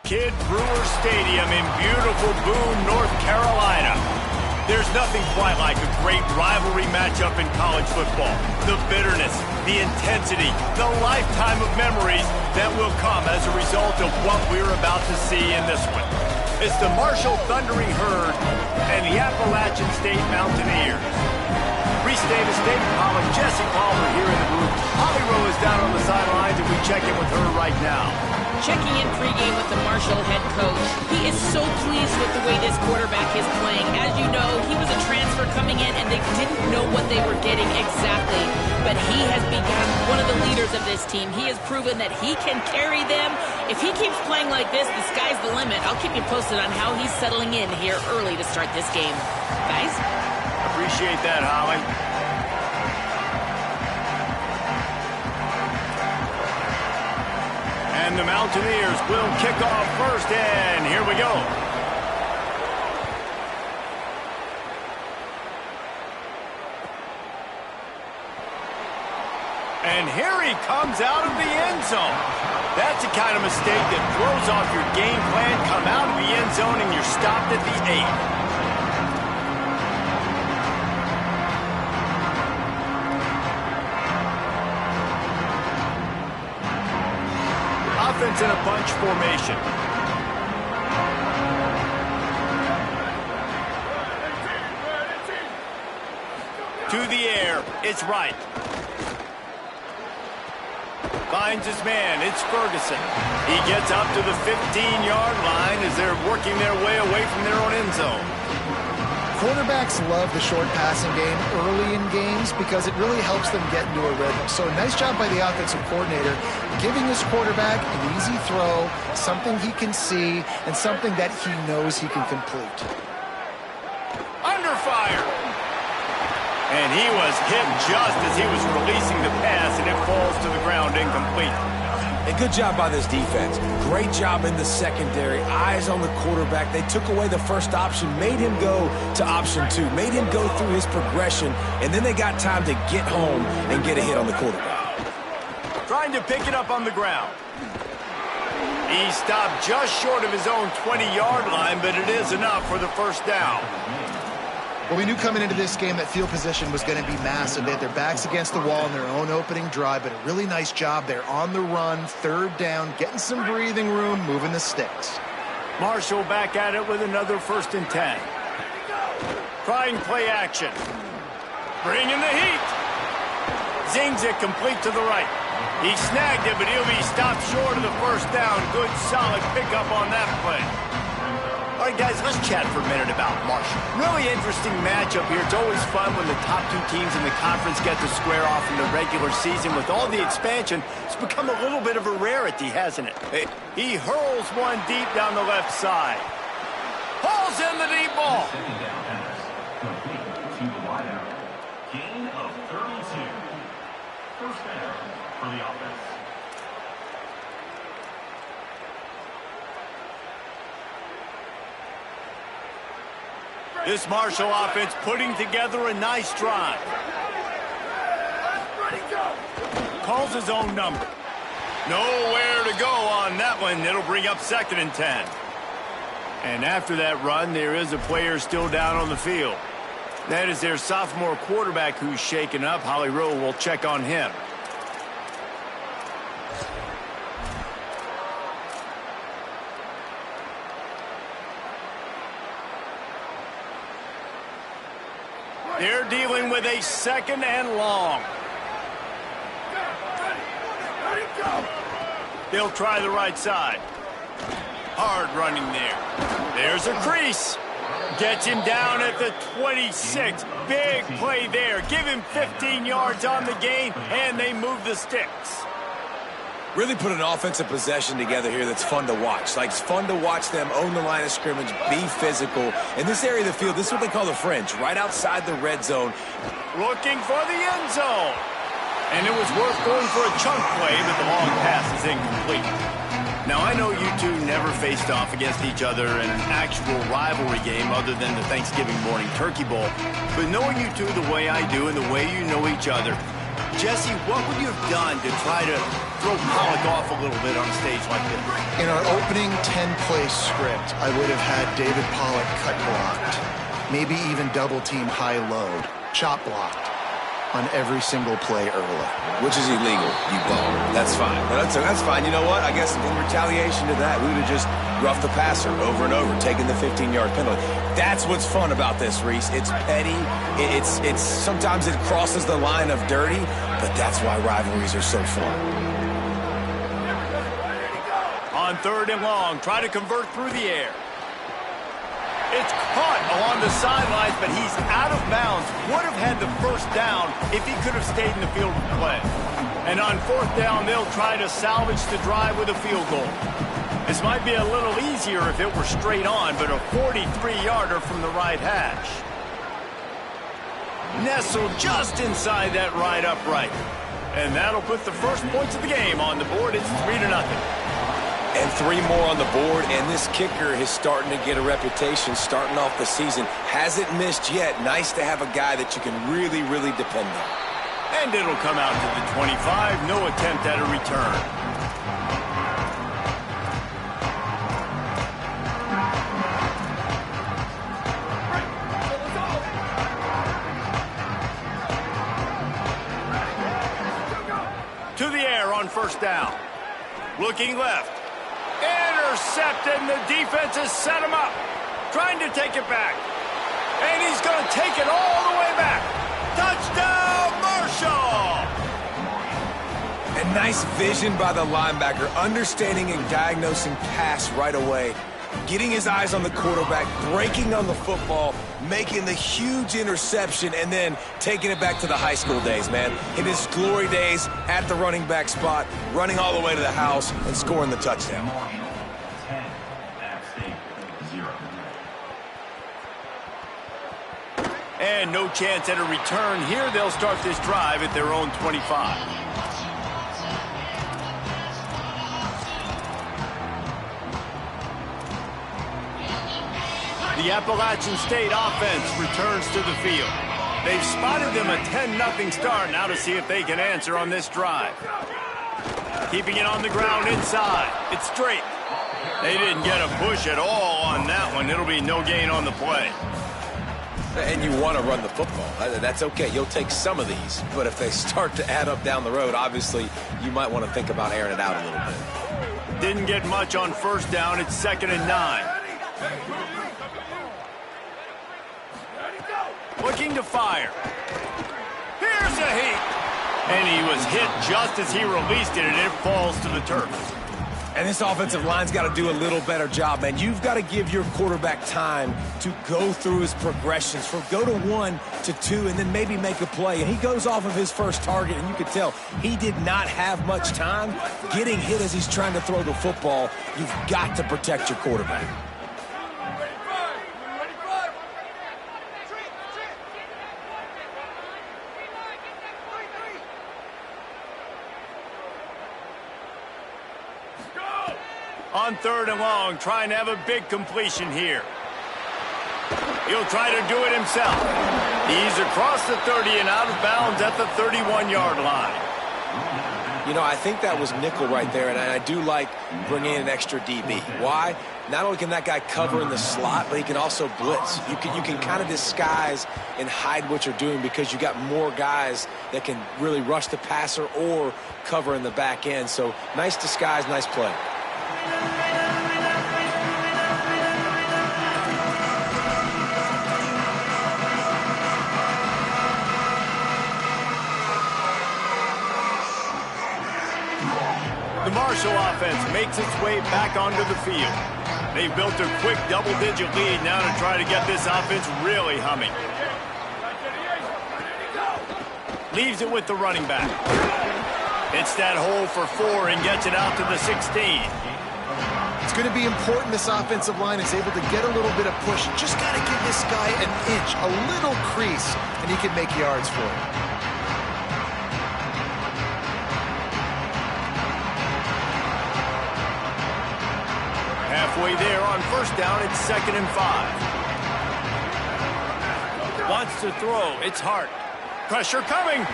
Kidd Brewer Stadium in beautiful Boone, North Carolina. There's nothing quite like a great rivalry matchup in college football. The bitterness, the intensity, the lifetime of memories that will come as a result of what we're about to see in this one. It's the Marshall Thundering Herd and the Appalachian State Mountaineers. Reese Davis, David Pollack, Jesse Palmer here in the booth. Holly Rowe is down on the sidelines, and we check in with her right now. Checking in pregame with the Marshall head coach. He is so pleased with the way this quarterback is playing. As you know, he was a transfer coming in, and they didn't know what they were getting exactly. But he has become one of the leaders of this team. He has proven that he can carry them. If he keeps playing like this, the sky's the limit. I'll keep you posted on how he's settling in here early to start this game. Guys? Appreciate that, Holly. And the Mountaineers will kick off first, and here we go. And here he comes out of the end zone. That's the kind of mistake that throws off your game plan. Come out of the end zone and you're stopped at the 8. Offense in a bunch formation. To the air, it's right. Finds his man, it's Ferguson. He gets up to the 15-yard line as they're working their way away from their own end zone. Quarterbacks love the short passing game early in games because it really helps them get into a rhythm. So nice job by the offensive coordinator giving his quarterback an easy throw, something he can see, and something that he knows he can complete. Under fire. And he was hit just as he was releasing the pass, and it falls to the ground incomplete. A good job by this defense. Great job in the secondary. Eyes on the quarterback. They took away the first option, made him go to option 2, made him go through his progression, and then they got time to get home and get a hit on the quarterback. Trying to pick it up on the ground. He stopped just short of his own 20-yard line, but it is enough for the first down. Well, we knew coming into this game that field position was going to be massive. They had their backs against the wall in their own opening drive, but a really nice job there on the run, third down, getting some breathing room, moving the sticks. Marshall back at it with another 1st and 10. Trying play action. Bringing the heat. Zings it complete to the right. He snagged it, but he'll be stopped short of the first down. Good, solid pickup on that play. All right, guys, let's chat for a minute about Marshall. Really interesting matchup here. It's always fun when the top 2 teams in the conference get to square off in the regular season. With all the expansion, it's become a little bit of a rarity, hasn't it? He hurls one deep down the left side. Hauls in the deep ball. Gain of 32. First down for the offense. This Marshall offense putting together a nice drive. Calls his own number. Nowhere to go on that one. It'll bring up 2nd and 10. And after that run, there is a player still down on the field. That is their sophomore quarterback who's shaken up. Holly Rowe will check on him. They're dealing with a 2nd and long. They'll try the right side. Hard running there. There's a crease. Gets him down at the 26. Big play there. Give him 15 yards on the gain, and they move the sticks. Really put an offensive possession together here that's fun to watch. Like, it's fun to watch them own the line of scrimmage, be physical. In this area of the field, this is what they call the fringe, right outside the red zone. Looking for the end zone. And it was worth going for a chunk play, but the long pass is incomplete. Now, I know you two never faced off against each other in an actual rivalry game other than the Thanksgiving morning Turkey Bowl. But knowing you two the way I do and the way you know each other, Jesse, what would you have done to try to throw Pollack off a little bit on a stage like this. In our opening 10-play script, I would have had David Pollack cut blocked, maybe even double-team high-load, chop blocked on every single play early. Which is illegal, you bum. That's fine. But that's fine. You know what? I guess in retaliation to that, we would have just roughed the passer over and over, taking the 15-yard penalty. That's what's fun about this, Reese. It's petty. It's sometimes it crosses the line of dirty, but that's why rivalries are so fun. On 3rd and long, try to convert through the air. It's caught along the sidelines, but he's out of bounds. Would have had the first down if he could have stayed in the field of play. And on 4th down, they'll try to salvage the drive with a field goal. This might be a little easier if it were straight on, but a 43-yarder from the right hash. Nestled just inside that right upright. And that'll put the first points of the game on the board. It's 3-0. And 3 more on the board, and this kicker is starting to get a reputation starting off the season. Hasn't missed yet. Nice to have a guy that you can really, really depend on. And it'll come out to the 25. No attempt at a return. To the air on 1st down. Looking left. Intercepted, and the defense has set him up. Trying to take it back. And he's going to take it all the way back. Touchdown, Marshall! And nice vision by the linebacker, understanding and diagnosing pass right away. Getting his eyes on the quarterback, breaking on the football, making the huge interception, and then taking it back to the high school days, man. In his glory days at the running back spot, running all the way to the house and scoring the touchdown. Marshall, 10. App State, 0. And no chance at a return here. They'll start this drive at their own 25. The Appalachian State offense returns to the field. They've spotted them a 10-0 start. Now to see if they can answer on this drive. Keeping it on the ground inside. It's straight. They didn't get a push at all on that one. It'll be no gain on the play. And you want to run the football. That's okay. You'll take some of these. But if they start to add up down the road, obviously you might want to think about airing it out a little bit. Didn't get much on 1st down. It's 2nd and 9. Looking to fire. Here's a heat. And he was hit just as he released it, and it falls to the turf. And this offensive line's got to do a little better job, man. You've got to give your quarterback time to go through his progressions, from go to 1 to 2, and then maybe make a play. And he goes off of his first target, and you could tell he did not have much time getting hit as he's trying to throw the football. You've got to protect your quarterback. On 3rd and long, trying to have a big completion here. He'll try to do it himself. He's across the 30 and out of bounds at the 31-yard line. You know, I think that was nickel right there, and I do like bringing in an extra DB. Why? Not only can that guy cover in the slot, but he can also blitz. You can kind of disguise and hide what you're doing because you got more guys that can really rush the passer or cover in the back end. So nice disguise, nice play. The Marshall offense makes its way back onto the field. They've built a quick double-digit lead now to try to get this offense really humming. Leaves it with the running back. Hits that hole for 4 and gets it out to the 16. It's going to be important this offensive line is able to get a little bit of push. Just got to give this guy an inch, a little crease, and he can make yards for it. Halfway there on 1st down, it's 2nd and 5. Wants to throw. It's Hart. Pressure coming.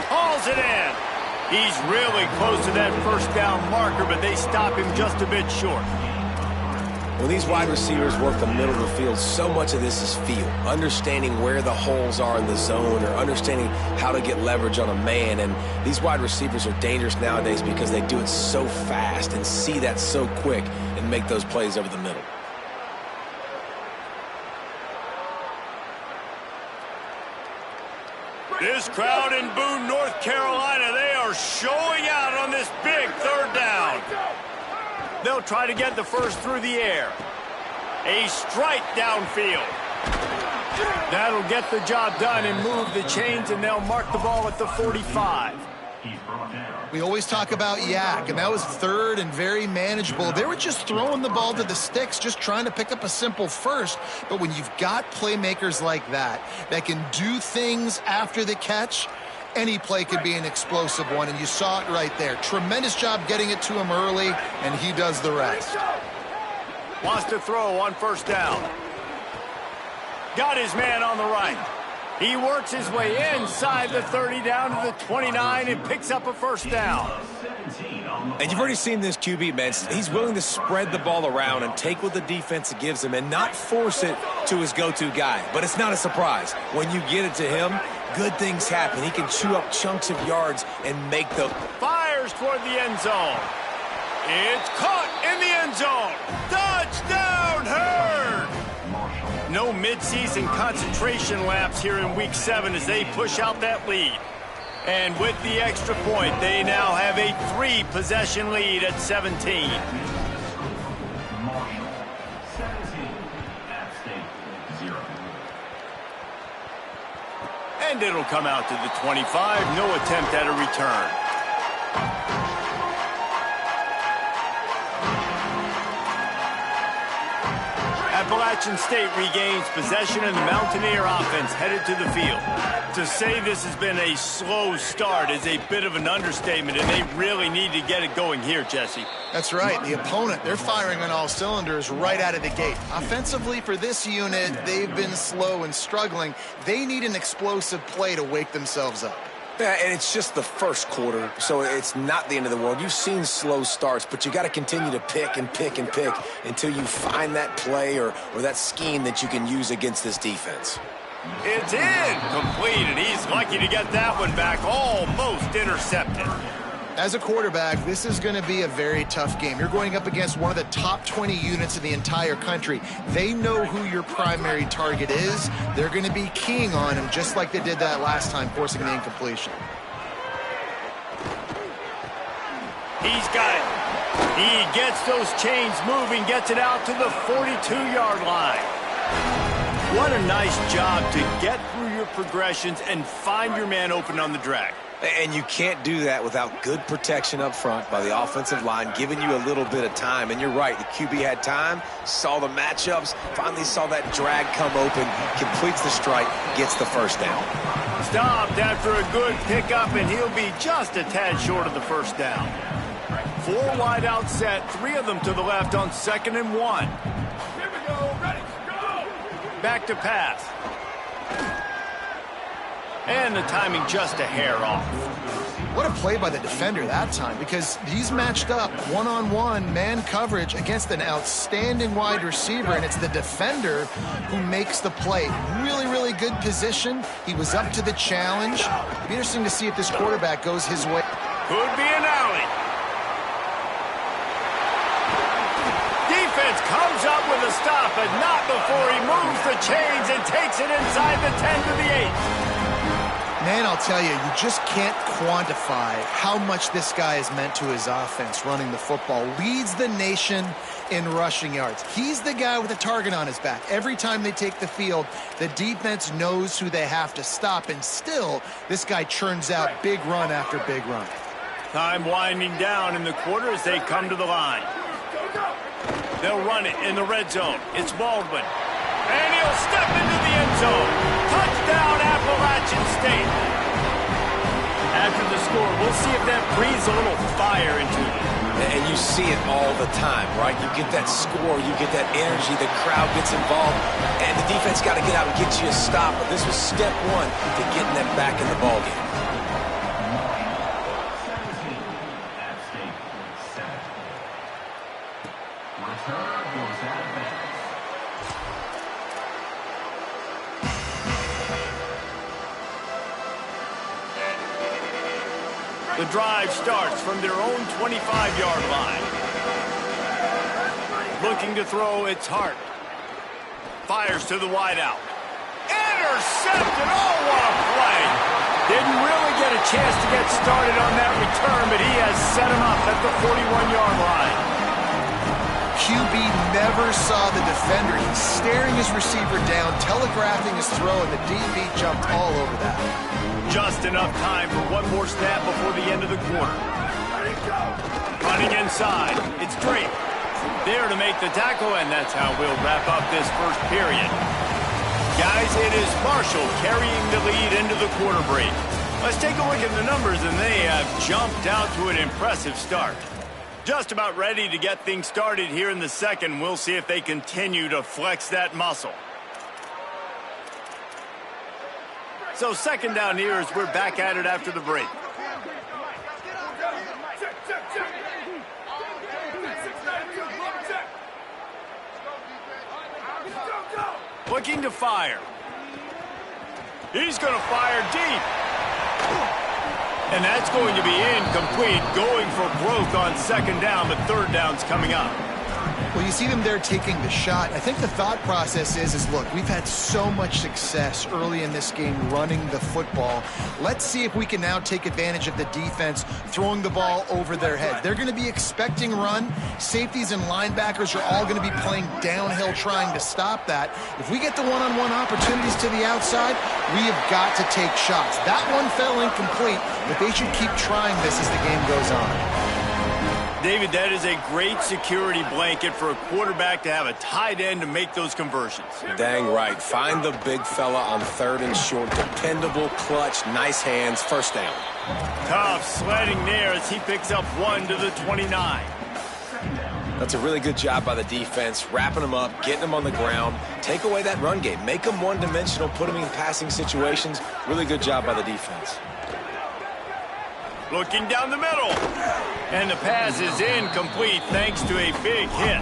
Hauls it in. He's really close to that first down marker, but they stop him just a bit short. When these wide receivers work the middle of the field, so much of this is feel. Understanding where the holes are in the zone or understanding how to get leverage on a man. And these wide receivers are dangerous nowadays because they do it so fast and see that so quick and make those plays over the middle. This crowd in Boone, North Carolina, they are showing out on this big third down. They'll try to get the first through the air. A strike downfield. That'll get the job done and move the chains, and they'll mark the ball at the 45. We always talk about Yak, and that was third and very manageable. They were just throwing the ball to the sticks, just trying to pick up a simple first. But when you've got playmakers like that can do things after the catch, any play could be an explosive one, and you saw it right there. Tremendous job getting it to him early, and he does the rest. Wants to throw on first down. Got his man on the right. He works his way inside the 30 down to the 29 and picks up a first down. And you've already seen this QB, man. He's willing to spread the ball around and take what the defense gives him and not force it to his go-to guy. But it's not a surprise. When you get it to him, good things happen. He can chew up chunks of yards and make the... Fires toward the end zone. It's caught in the end zone. Touchdown, Herd! No midseason concentration lapse here in Week 7 as they push out that lead. And with the extra point, they now have a 3-possession lead at 17. Marshall, 17. App State, 0. And it'll come out to the 25. No attempt at a return. Appalachian State regains possession, and the Mountaineer offense headed to the field. To say this has been a slow start is a bit of an understatement, and they really need to get it going here, Jesse. That's right. The opponent, they're firing on all cylinders right out of the gate. Offensively for this unit, they've been slow and struggling. They need an explosive play to wake themselves up. Yeah, and it's just the first quarter, so it's not the end of the world. You've seen slow starts, but you got to continue to pick and pick and pick until you find that play or that scheme that you can use against this defense. It's incomplete, and he's lucky to get that one back, almost intercepted. As a quarterback, this is going to be a very tough game. You're going up against one of the top 20 units in the entire country. They know who your primary target is. They're going to be keying on him just like they did that last time, forcing the incompletion. He's got it. He gets those chains moving, gets it out to the 42-yard line. What a nice job to get through your progressions and find your man open on the drag. And you can't do that without good protection up front by the offensive line, giving you a little bit of time. And you're right, the QB had time, saw the matchups, finally saw that drag come open, completes the strike, gets the first down. Stopped after a good pickup, and he'll be just a tad short of the first down. 4 wide out set, 3 of them to the left on 2nd and 1. Here we go, ready, go! Back to pass. And the timing just a hair off. What a play by the defender that time, because he's matched up one-on-one man coverage against an outstanding wide receiver, and it's the defender who makes the play. Really, really good position. He was up to the challenge. It'll be interesting to see if this quarterback goes his way. Could be an alley. Defense comes up with a stop, but not before he moves the chains and takes it inside the 10 to the 8. Man, I'll tell you just can't quantify how much this guy has meant to his offense running the football. Leads the nation in rushing yards. He's the guy with a target on his back. Every time they take the field, the defense knows who they have to stop, and still, this guy churns out big run after big run. Time winding down in the quarter as they come to the line. They'll run it in the red zone. It's Baldwin. And he'll step into the end zone. Touchdown, Appalachian State. After the score, we'll see if that breathes a little fire into it. And you see it all the time, right? You get that score, you get that energy, the crowd gets involved, and the defense got to get out and get you a stop. But this was step 1 to getting them back in the ballgame. Return goes out of bounds. The drive starts from their own 25-yard line. Looking to throw, it's Hart. Fires to the wideout. Intercepted! Oh, what a play! Didn't really get a chance to get started on that return, but he has set him up at the 41-yard line. QB never saw the defender. He's staring his receiver down, telegraphing his throw, and the DB jumped all over that. Just enough time for one more snap before the end of the quarter. Running inside, it's Drake. There to make the tackle, and that's how we'll wrap up this first period. Guys, it is Marshall carrying the lead into the quarter break. Let's take a look at the numbers, and they have jumped out to an impressive start. Just about ready to get things started here in the second. We'll see if they continue to flex that muscle. So second down here as we're back at it after the break. Looking to fire. He's going to fire deep. And that's going to be incomplete, going for broke on second down, but third down's coming up. Well, you see them there taking the shot. I think the thought process is look, we've had so much success early in this game running the football. Let's see if we can now take advantage of the defense throwing the ball over their head. They're going to be expecting run. Safeties and linebackers are all going to be playing downhill trying to stop that. If we get the one-on-one opportunities to the outside, we have got to take shots. That one fell incomplete, but they should keep trying this as the game goes on. David, that is a great security blanket for a quarterback to have a tight end to make those conversions. Dang right. Find the big fella on third and short. Dependable, clutch, nice hands, first down. Tough sledding there as he picks up one to the 29. That's a really good job by the defense, wrapping them up, getting them on the ground. Take away that run game. Make them one-dimensional, put them in passing situations. Really good job by the defense. Looking down the middle. And the pass is incomplete thanks to a big hit.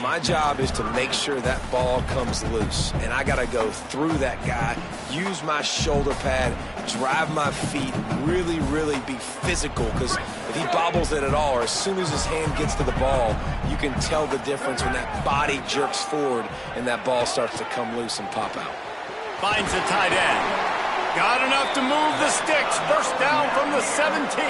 My job is to make sure that ball comes loose. And I got to go through that guy, use my shoulder pad, drive my feet, really, really be physical. Because if he bobbles it at all, or as soon as his hand gets to the ball, you can tell the difference when that body jerks forward and that ball starts to come loose and pop out. Finds the tight end. Got enough to move the sticks. First down from the 17.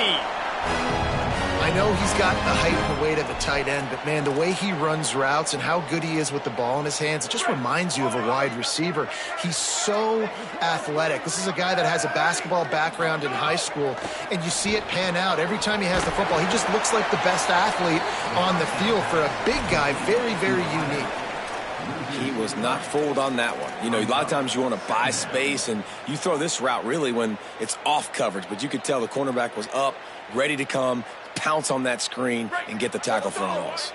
I know he's got the height and the weight of a tight end, but, man, the way he runs routes and how good he is with the ball in his hands, it just reminds you of a wide receiver. He's so athletic. This is a guy that has a basketball background in high school, and you see it pan out. Every time he has the football, he just looks like the best athlete on the field. For a big guy, very, very unique. He was not fooled on that one. You know, a lot of times you want to buy space, and you throw this route really when it's off coverage. But you could tell the cornerback was up, ready to come, pounce on that screen, and get the tackle for a loss.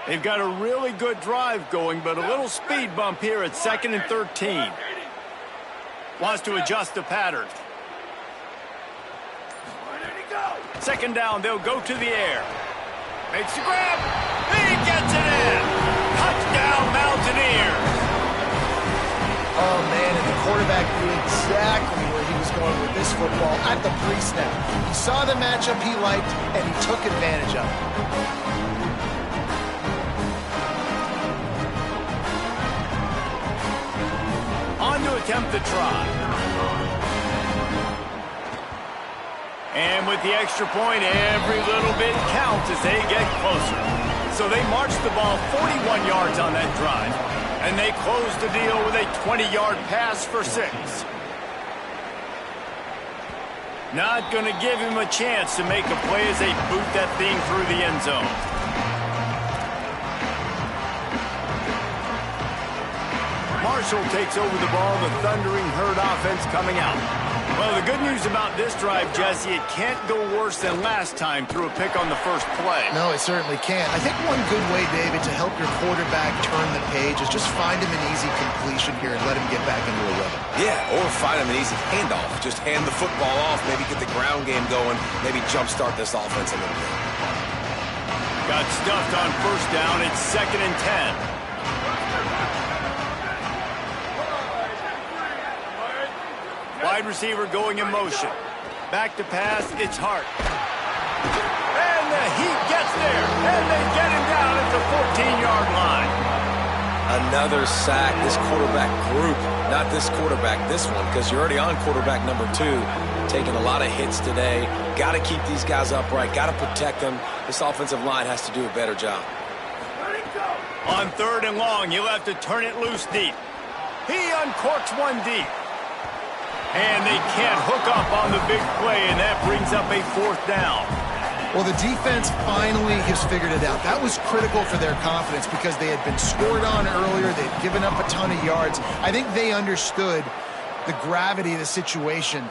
They've got a really good drive going, but a little speed bump here at 2nd and 13. Wants to adjust the pattern. Second down, they'll go to the air. Makes the grab. He gets it in. Touchdown, Mountaineers. Oh, man, and the quarterback knew exactly where he was going with this football at the pre-snap. He saw the matchup he liked, and he took advantage of it. On to attempt the try. And with the extra point, every little bit counts as they get closer. So they march the ball 41 yards on that drive. And they close the deal with a 20-yard pass for 6. Not going to give him a chance to make a play as they boot that thing through the end zone. Marshall takes over the ball, the Thundering Herd offense coming out. Well, the good news about this drive, Jesse, it can't go worse than last time through a pick on the first play. No, it certainly can't. I think one good way, David, to help your quarterback turn the page is just find him an easy completion here and let him get back into a rhythm. Yeah, or find him an easy handoff. Just hand the football off, maybe get the ground game going, maybe jumpstart this offense a little bit. Got stuffed on first down. It's 2nd and 10. Wide receiver going in motion. Back to pass, it's Hart. And the Heat gets there, and they get him down at the 14-yard line. Another sack. This quarterback group, not this quarterback, this one, because you're already on quarterback number 2. Taking a lot of hits today. Got to keep these guys upright. Got to protect them. This offensive line has to do a better job. On 3rd and long, you'll have to turn it loose deep. He uncorks one deep. And they can't hook up on the big play, and that brings up a 4th down. Well, the defense finally has figured it out. That was critical for their confidence because they had been scored on earlier. They'd given up a ton of yards. I think they understood the gravity of the situation.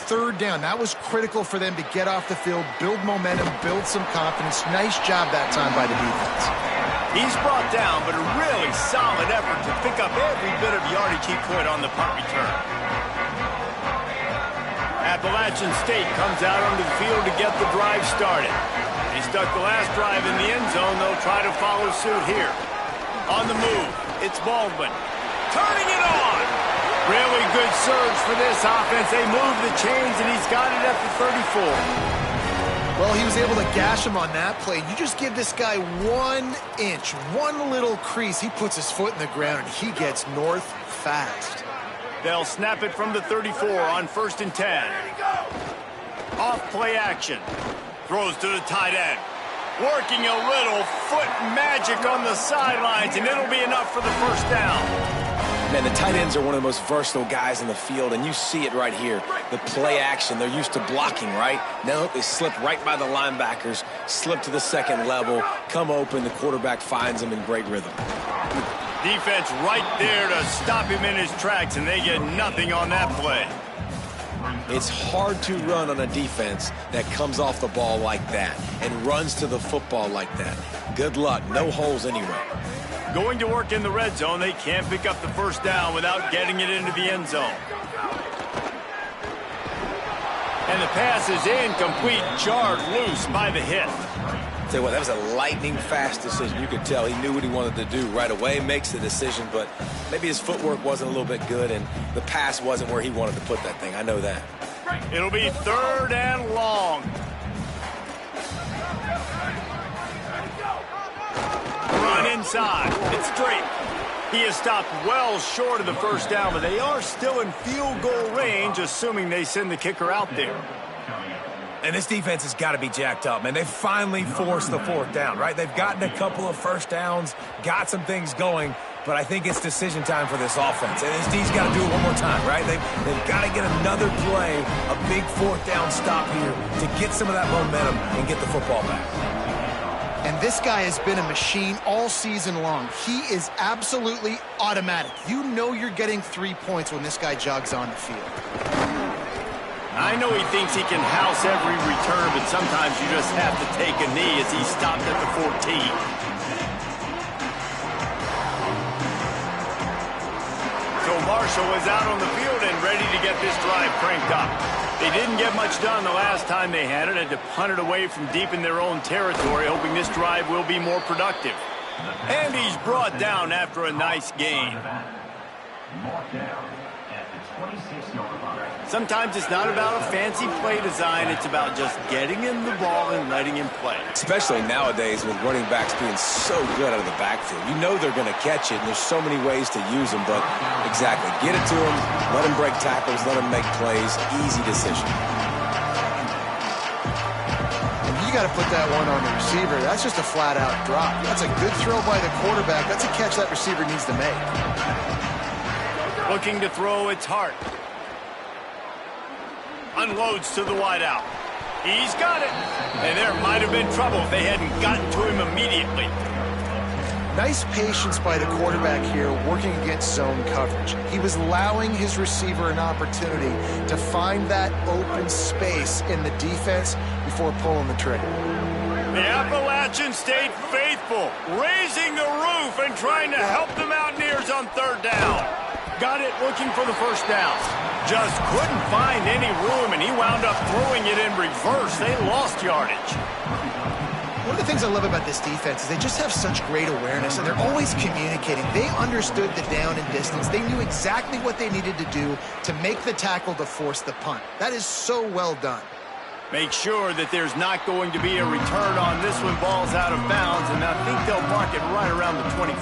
3rd down, that was critical for them to get off the field, build momentum, build some confidence. Nice job that time by the defense. He's brought down, but a really solid effort to pick up every bit of yardage he could on the punt return. Appalachian State comes out onto the field to get the drive started. They stuck the last drive in the end zone. They'll try to follow suit here. On the move, it's Baldwin. Turning it on! Really good surge for this offense. They move the chains, and he's got it at the 34. Well, he was able to gash him on that play. You just give this guy 1 inch, one little crease. He puts his foot in the ground, and he gets north fast. They'll snap it from the 34 on 1st and 10. Off play action. Throws to the tight end. Working a little foot magic on the sidelines, and it'll be enough for the 1st down. Man, the tight ends are one of the most versatile guys in the field, and you see it right here. The play action, they're used to blocking, right? Now they slip right by the linebackers, slip to the 2nd level, come open, the quarterback finds them in great rhythm. Defense right there to stop him in his tracks, and they get nothing on that play. It's hard to run on a defense that comes off the ball like that and runs to the football like that. Good luck. No holes anyway. Going to work in the red zone, they can't pick up the 1st down without getting it into the end zone. And the pass is incomplete, jarred loose by the hit. Tell you what, that was a lightning-fast decision. You could tell he knew what he wanted to do right away, makes the decision, but maybe his footwork wasn't a little bit good, and the pass wasn't where he wanted to put that thing. I know that. It'll be 3rd and long. Run inside. It's straight. He is stopped well short of the 1st down, but they are still in field goal range, assuming they send the kicker out there. And this defense has got to be jacked up, man. They finally forced the 4th down, right? They've gotten a couple of 1st downs, got some things going, but I think it's decision time for this offense. And this D's got to do it one more time, right? They've got to get another play, a big 4th down stop here to get some of that momentum and get the football back. And this guy has been a machine all season long. He is absolutely automatic. You know you're getting 3 points when this guy jogs on the field. I know he thinks he can house every return, but sometimes you just have to take a knee as he stopped at the 14. So Marshall is out on the field and ready to get this drive cranked up. They didn't get much done the last time they had it, had to punt it away from deep in their own territory, hoping this drive will be more productive. And he's brought down after a nice gain. Sometimes it's not about a fancy play design, it's about just getting him the ball and letting him play. Especially nowadays with running backs being so good out of the backfield. You know they're going to catch it, and there's so many ways to use them, but exactly, get it to him, let him break tackles, let him make plays, easy decision. And you got to put that one on the receiver. That's just a flat-out drop. That's a good throw by the quarterback. That's a catch that receiver needs to make. Looking to throw, it's Hart. Unloads to the wideout. He's got it. And there might have been trouble if they hadn't gotten to him immediately. Nice patience by the quarterback here working against zone coverage. He was allowing his receiver an opportunity to find that open space in the defense before pulling the trigger. The Appalachian State faithful raising the roof and trying to help the Mountaineers on 3rd down. Got it looking for the 1st down. Just couldn't find any room, and he wound up throwing it in reverse. They lost yardage. One of the things I love about this defense is they just have such great awareness, and they're always communicating. They understood the down and distance. They knew exactly what they needed to do to make the tackle to force the punt. That is so well done. Make sure that there's not going to be a return on this one. Ball's out of bounds, and I think they'll mark it right around the 25.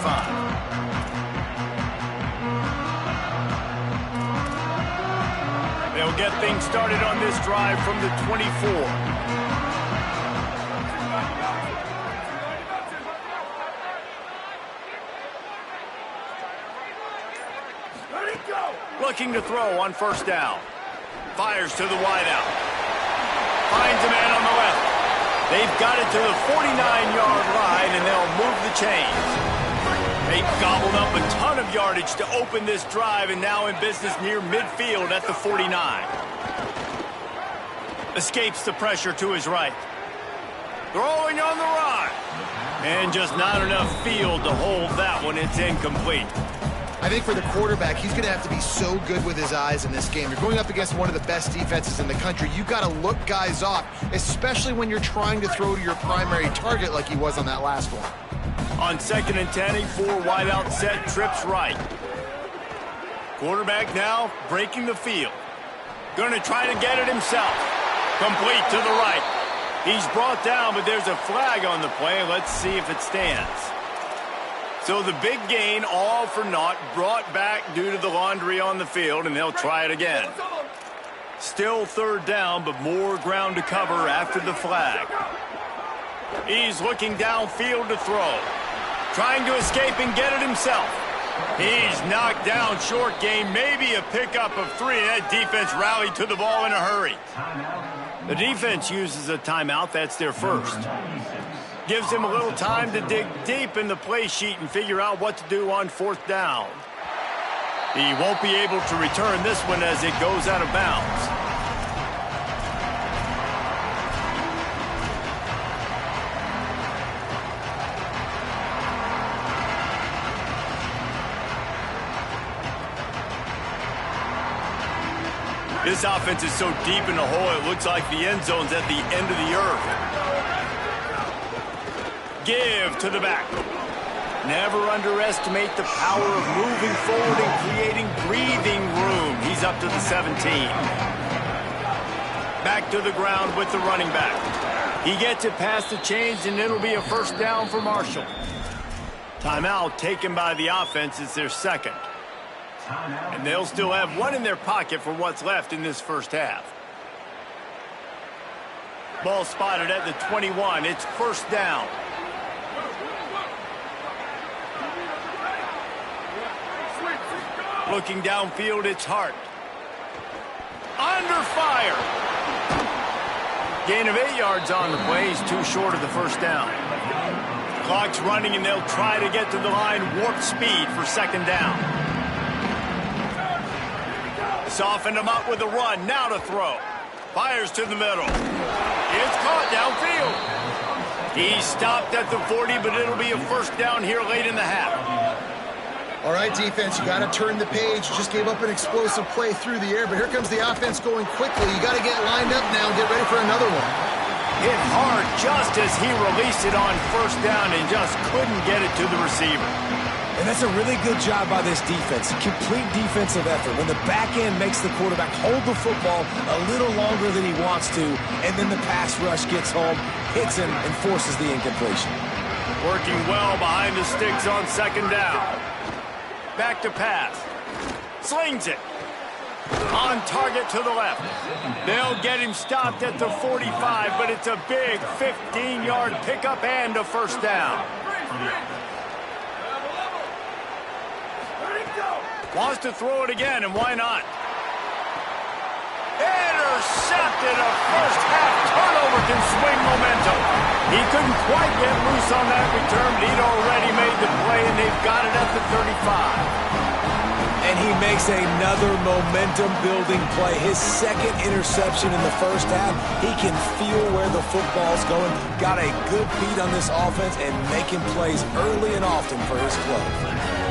They'll get things started on this drive from the 24. Looking to throw on first down. Fires to the wideout. Finds a man on the left. They've got it to the 49-yard line, and they'll move the chains. They've gobbled up a ton of yardage to open this drive, and now in business near midfield at the 49. Escapes the pressure to his right. Throwing on the run. And just not enough field to hold that one. It's incomplete. I think for the quarterback, he's going to have to be so good with his eyes in this game. You're going up against one of the best defenses in the country. You've got to look guys off, especially when you're trying to throw to your primary target like he was on that last one. On 2nd and 10, a 4-wideout set, trips right. Quarterback now breaking the field. Going to try to get it himself. Complete to the right. He's brought down, but there's a flag on the play. Let's see if it stands. So the big gain, all for naught, brought back due to the laundry on the field, and they'll try it again. Still 3rd down, but more ground to cover after the flag. He's looking downfield to throw. Trying to escape and get it himself. He's knocked down, short game, maybe a pickup of 3. That defense rallied to the ball in a hurry. The defense uses a timeout. That's their first. Gives him a little time to dig deep in the play sheet and figure out what to do on 4th down. He won't be able to return this one as it goes out of bounds. This offense is so deep in the hole, it looks like the end zone's at the end of the earth. Give to the back. Never underestimate the power of moving forward and creating breathing room. He's up to the 17. Back to the ground with the running back. He gets it past the chains, and it'll be a first down for Marshall. Timeout taken by the offense. It's their second. And they'll still have one in their pocket for what's left in this first half. Ball spotted at the 21. It's first down. Looking downfield, it's Hart. Under fire. Gain of 8 yards on the play. He's too short of the first down. Clock's running, and they'll try to get to the line. Warp speed for 2nd down. Softened him up with a run. Now to throw. Fires to the middle. It's caught downfield. He's stopped at the 40, but it'll be a first down here late in the half. All right, defense, you got to turn the page. You just gave up an explosive play through the air, but here comes the offense going quickly. You got to get lined up now and get ready for another one. Hit hard just as he released it on first down and just couldn't get it to the receiver. And that's a really good job by this defense. Complete defensive effort. When the back end makes the quarterback hold the football a little longer than he wants to, and then the pass rush gets home, hits him, and forces the incompletion. Working well behind the sticks on 2nd down. Back to pass. Slings it. On target to the left. They'll get him stopped at the 45, but it's a big 15-yard pickup and a first down. Wants to throw it again, and why not? Intercepted. A first-half turnover can swing momentum. He couldn't quite get loose on that return, but he'd already made the play, and they've got it at the 35. And he makes another momentum-building play. His 2nd interception in the first half. He can feel where the football's going. Got a good beat on this offense and making plays early and often for his club.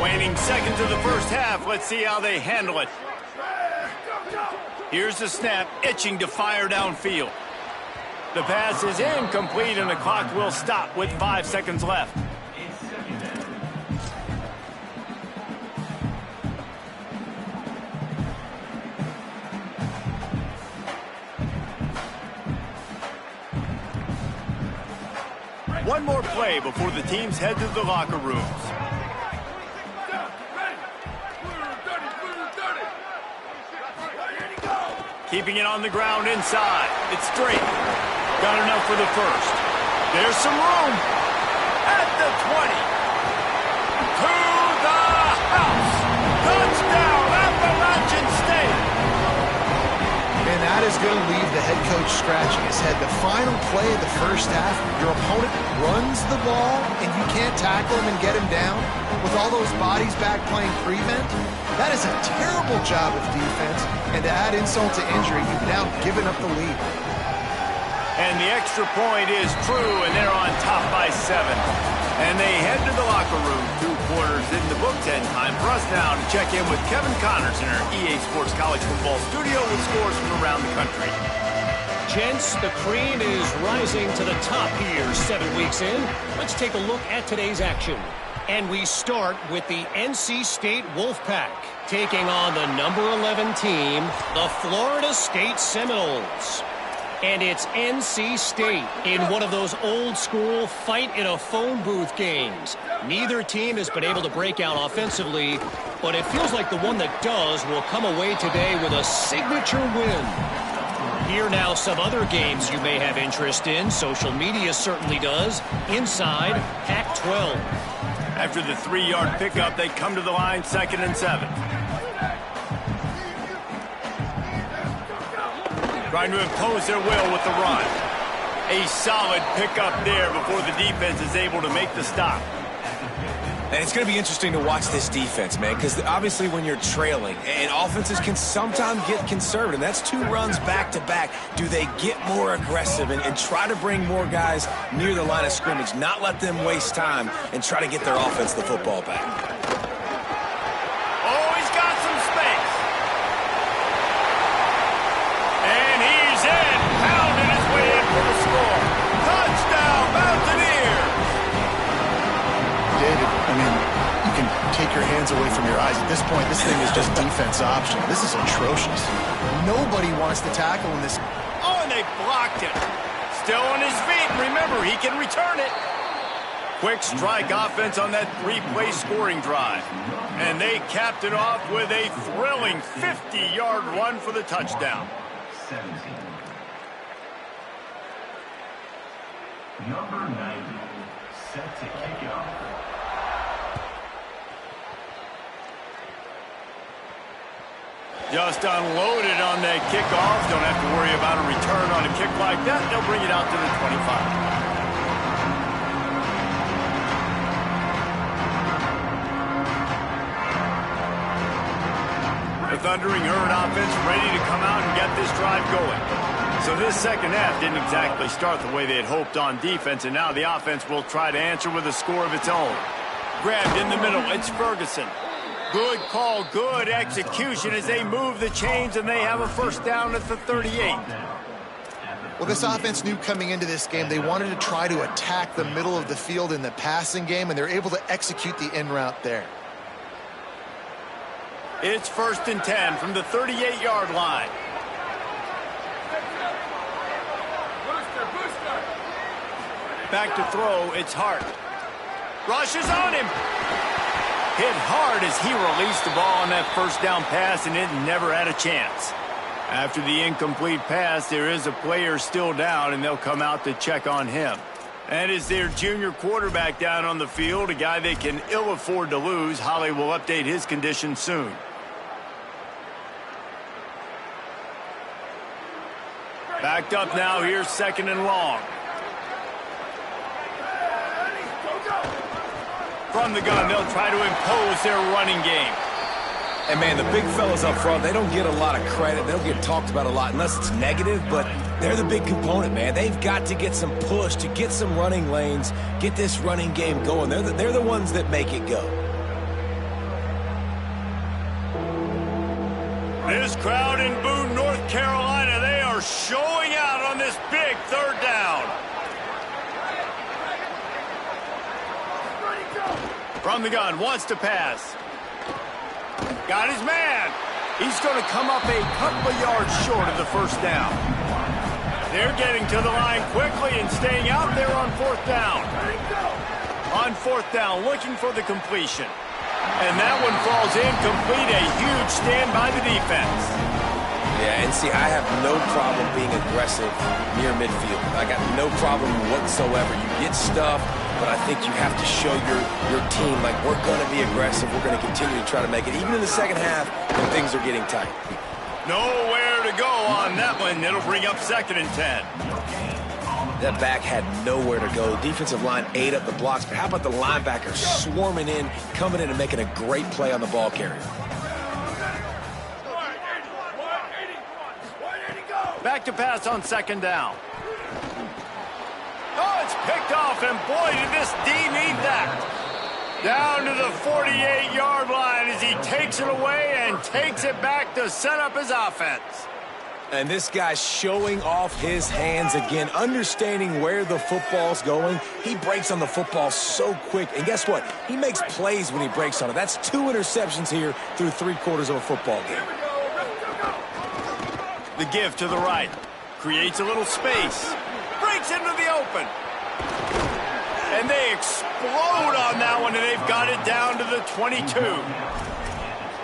Waning seconds of the first half. Let's see how they handle it. Here's the snap, itching to fire downfield. The pass is incomplete, and the clock will stop with 5 seconds left. One more play before the teams head to the locker rooms. Keeping it on the ground inside. It's straight. Got enough for the first. There's some room. At the 20. To the house. Touchdown, Appalachian State. And that is going to leave the head coach scratching his head. The final play of the first half, your opponent runs the ball, and you can't tackle him and get him down with all those bodies back playing prevent. That is a terrible job of defense, and to add insult to injury, you've now given up the lead. And the extra point is true, and they're on top by 7. And they head to the locker room, 2 quarters in the book. 10 time for us now to check in with Kevin Connors in our EA Sports College Football studio with scores from around the country. Gents, the cream is rising to the top here 7 weeks in. Let's take a look at today's action. And we start with the NC State Wolfpack taking on the number 11 team, the Florida State Seminoles. And it's NC State in one of those old-school fight-in-a-phone-booth games. Neither team has been able to break out offensively, but it feels like the one that does will come away today with a signature win. Here now some other games you may have interest in. Social media certainly does. Inside Pac-12. After the 3-yard pickup, they come to the line 2nd and 7. Trying to impose their will with the run. A solid pickup there before the defense is able to make the stop. And it's going to be interesting to watch this defense, man, because obviously when you're trailing, and offenses can sometimes get conservative. That's 2 runs back-to-back. Do they get more aggressive and try to bring more guys near the line of scrimmage, not let them waste time, and try to get their offense the football back? Oh, he's got some space. And he's in, pounding his way in for the score. Touchdown, Mountaineers! David, I mean, you can take your hands away from your eyes. At this point, this thing is just defense option. This is atrocious. Nobody wants to tackle in this. Oh, and they blocked him. Still on his feet. Remember, he can return it. Quick strike offense on that 3-play scoring drive. And they capped it off with a thrilling 50-yard run for the touchdown. 17. Number 90, set to kick it off. Just unloaded on that kickoff. Don't have to worry about a return on a kick like that. They'll bring it out to the 25. The Thundering Herd offense ready to come out and get this drive going. So this second half didn't exactly start the way they had hoped on defense, and now the offense will try to answer with a score of its own. Grabbed in the middle, it's Ferguson. Good call, good execution as they move the chains, and they have a first down at the 38. Well, this offense knew coming into this game they wanted to try to attack the middle of the field in the passing game, and they're able to execute the in route there. It's 1st and 10 from the 38-yard line. Back to throw, it's Hart. Rush is on him. Hit hard as he released the ball on that first down pass, and it never had a chance. After the incomplete pass, there is a player still down, and they'll come out to check on him. That is their junior quarterback down on the field, a guy they can ill afford to lose. Holly will update his condition soon. Backed up now, here's 2nd and long. From the gun, they'll try to impose their running game. And, man, the big fellas up front, they don't get a lot of credit. They'll get talked about a lot unless it's negative, but they're the big component, man. They've got to get some push, to get some running lanes, get this running game going. They're the ones that make it go. This crowd in Boone, North Carolina, they are are showing out on this big third down. From the gun, wants to pass. Got his man. He's going to come up a couple of yards short of the first down. They're getting to the line quickly and staying out there on fourth down. On fourth down, looking for the completion. And that one falls incomplete. A huge stand by the defense. Yeah, and see, I have no problem being aggressive near midfield. I got no problem whatsoever. You get stuff, but I think you have to show your team, like, we're going to be aggressive. We're going to continue to try to make it, even in the second half when things are getting tight. Nowhere to go on that one. It'll bring up 2nd and 10. That back had nowhere to go. The defensive line ate up the blocks, but how about the linebackers swarming in, coming in and making a great play on the ball carrier? Back to pass on 2nd down. Oh, it's picked off, and boy, did this D need that. Down to the 48-yard line as he takes it away and takes it back to set up his offense. And this guy's showing off his hands again, understanding where the football's going. He breaks on the football so quick. And guess what? He makes plays when he breaks on it. That's 2 interceptions here through 3/4 of a football game. The give to the right. Creates a little space. Breaks into the open. And they explode on that one, and they've got it down to the 22.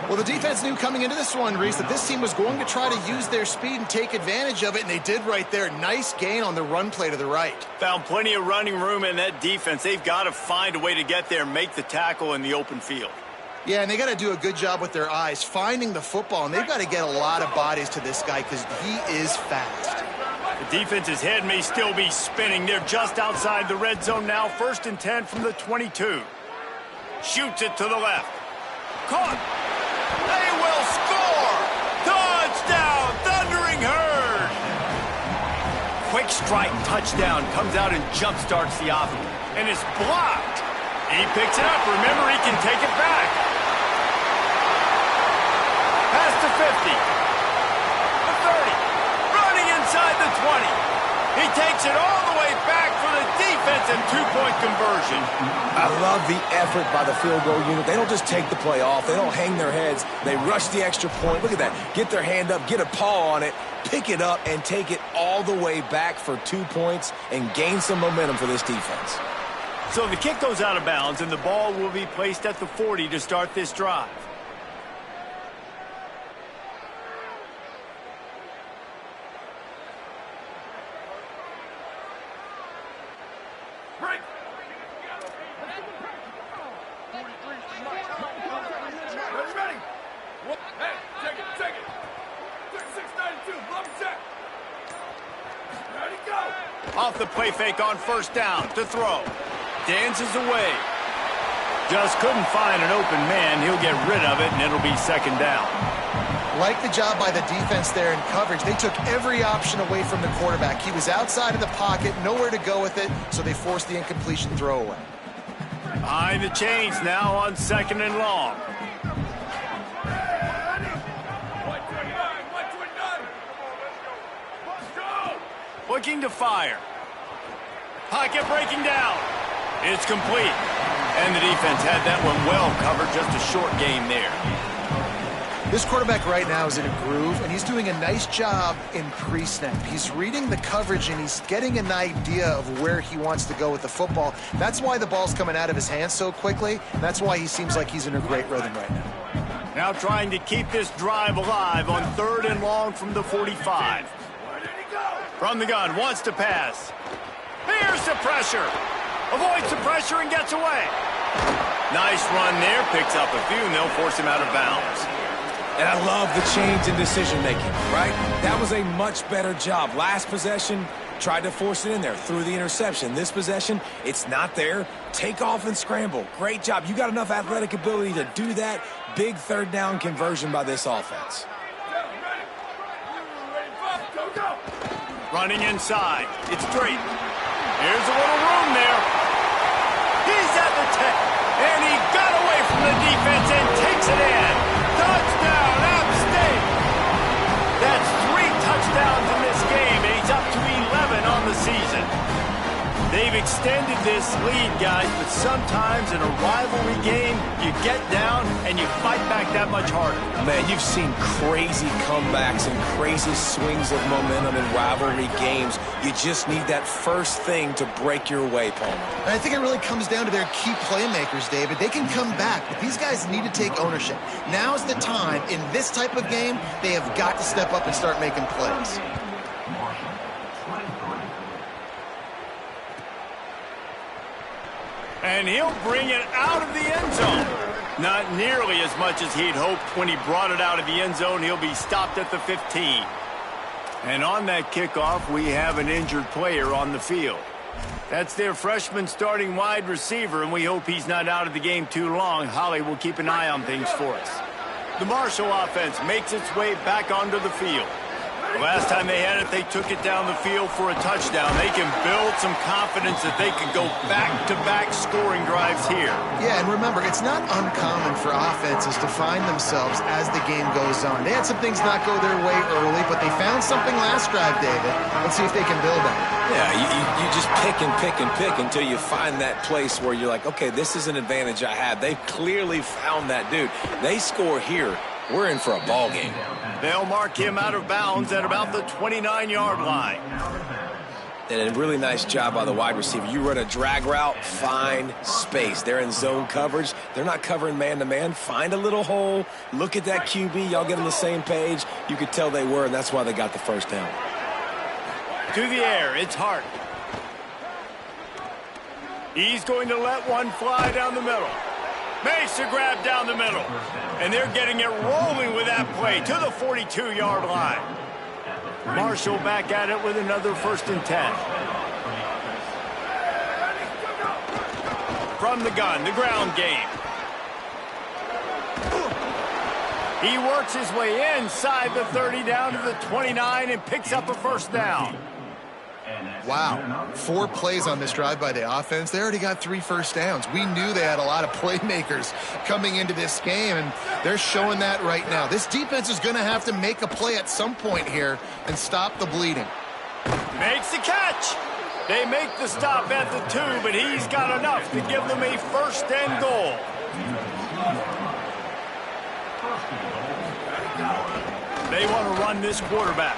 Well, the defense knew coming into this one, Reese, that this team was going to try to use their speed and take advantage of it, and they did right there. Nice gain on the run play to the right. Found plenty of running room in that defense. They've got to find a way to get there and make the tackle in the open field. Yeah, and they got to do a good job with their eyes, finding the football, and they've got to get a lot of bodies to this guy because he is fast. The defense's head may still be spinning. They're just outside the red zone now. 1st and 10 from the 22. Shoots it to the left. Caught. They will score! Touchdown, Thundering Herd! Quick strike touchdown comes out and jumpstarts the offense. And it's blocked. He picks it up. Remember, he can take it back. Pass to 50. The 30. Running inside the 20. He takes it all the way back for the defense and 2-point conversion. I love the effort by the field goal unit. They don't just take the play off. They don't hang their heads. They rush the extra point. Look at that. Get their hand up, get a paw on it, pick it up, and take it all the way back for 2 points and gain some momentum for this defense. So the kick goes out of bounds, and the ball will be placed at the 40 to start this drive. Break. Ready. Hey, take it. Take 692. Love check. Ready, go. Off the play fake on 1st down to throw. Dances away. Just couldn't find an open man. He'll get rid of it, and it'll be 2nd down. Like the job by the defense there in coverage. They took every option away from the quarterback. He was outside of the pocket, nowhere to go with it, so they forced the incompletion throwaway. Behind the chains now on 2nd and long. 129. Let's go. Looking to fire. Pocket breaking down. It's complete. And the defense had that one well covered. Just a short game there. This quarterback right now is in a groove, and he's doing a nice job in pre-snap. He's reading the coverage, and he's getting an idea of where he wants to go with the football. That's why the ball's coming out of his hands so quickly, and that's why he seems like he's in a great rhythm right now. Now trying to keep this drive alive on 3rd and long from the 45. From the gun, wants to pass. Here's the pressure. Avoids the pressure and gets away. Nice run there. Picks up a few, and they'll force him out of bounds. And I love the change in decision-making, right? That was a much better job. Last possession, tried to force it in there, threw the interception. This possession, it's not there. Take off and scramble. Great job. You got enough athletic ability to do that. Big 3rd down conversion by this offense. Running inside. It's Drake. Here's a little room there. He's at the 10. And he got away from the defense and takes it in. Touchdown, App State. That's 3 touchdowns in this game. extended this lead, guys, but sometimes in a rivalry game, you get down and you fight back that much harder. Man, you've seen crazy comebacks and crazy swings of momentum in rivalry games. You just need that first thing to break your way, Palmer. And I think it really comes down to their key playmakers, David. They can come back, but these guys need to take ownership. Now's the time. In this type of game, they have got to step up and start making plays. And he'll bring it out of the end zone. Not nearly as much as he'd hoped when he brought it out of the end zone. He'll be stopped at the 15. And on that kickoff, we have an injured player on the field. That's their freshman starting wide receiver, and we hope he's not out of the game too long. Holly will keep an eye on things for us. The Marshall offense makes its way back onto the field. The last time they had it, they took it down the field for a touchdown. They can build some confidence that they can go back-to-back scoring drives here. Yeah, and remember, it's not uncommon for offenses to find themselves as the game goes on. They had some things not go their way early, but they found something last drive, David. Let's see if they can build on it. Yeah, you just pick and pick and pick until you find that place where you're like, okay, this is an advantage I have. They've clearly found that dude. They score here, we're in for a ball game. They'll mark him out of bounds at about the 29-yard line. And a really nice job by the wide receiver. You run a drag route, find space. They're in zone coverage. They're not covering man-to-man. Find a little hole. Look at that QB. Y'all get on the same page. You could tell they were, and that's why they got the first down. To the air, it's Hart. He's going to let one fly down the middle. Makes a grab down the middle. And they're getting it rolling with that play to the 42-yard line. Marshall back at it with another 1st and 10. From the gun, the ground game. He works his way inside the 30 down to the 29 and picks up a 1st down. Wow, 4 plays on this drive by the offense. They already got 3 first downs. We knew they had a lot of playmakers coming into this game, and they're showing that right now. This defense is going to have to make a play at some point here and stop the bleeding. Makes the catch. They make the stop at the 2, but he's got enough to give them a 1st and goal. They want to run this quarterback.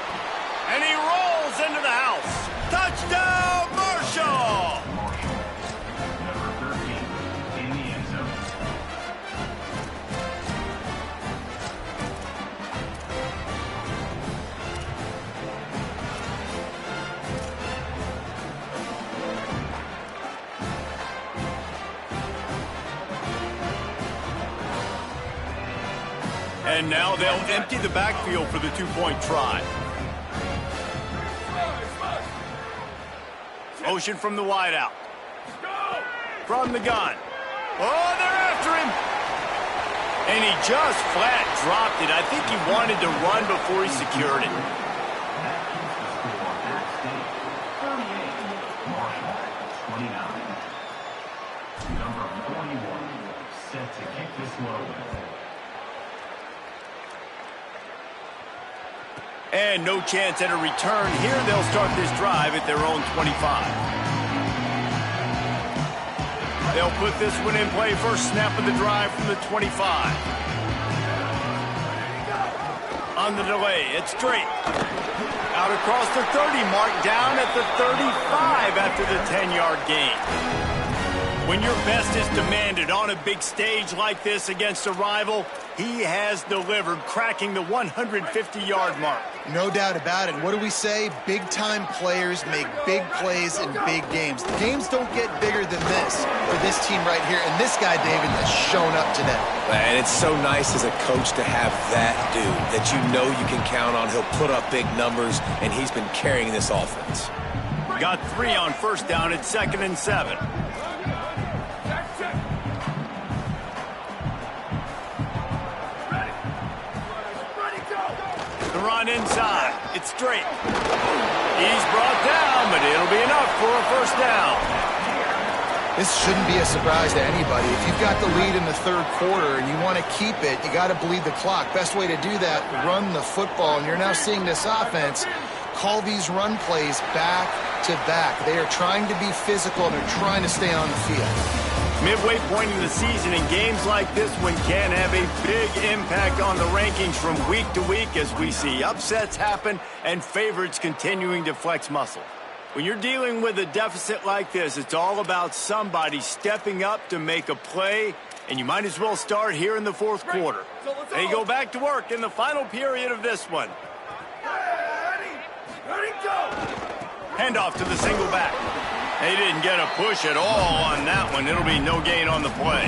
And he rolls into the house. Touchdown, Marshall! Number 13 in the end zone. And now they'll empty the backfield for the 2-point try. Motion from the wideout. From the gun. Oh, they're after him. And he just flat dropped it. I think he wanted to run before he secured it. Marshall, 29. Number 41, set to kick this one away. And no chance at a return here. They'll start this drive at their own 25. They'll put this one in play. First snap of the drive from the 25. On the delay, it's Drake. Out across the 30 mark, down at the 35 after the 10-yard gain. When your best is demanded on a big stage like this against a rival, he has delivered, cracking the 150-yard mark. No doubt about it. What do we say? Big-time players make big plays in big games. The games don't get bigger than this for this team right here. And this guy, David, has shown up today. And it's so nice as a coach to have that dude that you know you can count on. He'll put up big numbers, and he's been carrying this offense. Got 3 on 1st down at 2nd and 7. The run inside. It's Drake. He's brought down, but it'll be enough for a 1st down. This shouldn't be a surprise to anybody. If you've got the lead in the 3rd quarter and you want to keep it, you got to bleed the clock. Best way to do that, run the football. And you're now seeing this offense call these run plays back back-to-back. They are trying to be physical, and they're trying to stay on the field. Midway point in the season, and games like this one can have a big impact on the rankings from week to week as we see upsets happen and favorites continuing to flex muscle. When you're dealing with a deficit like this, it's all about somebody stepping up to make a play, and you might as well start here in the fourth quarter. They go back to work in the final period of this one. Ready, go! Handoff to the single back. They didn't get a push at all on that one. It'll be no gain on the play.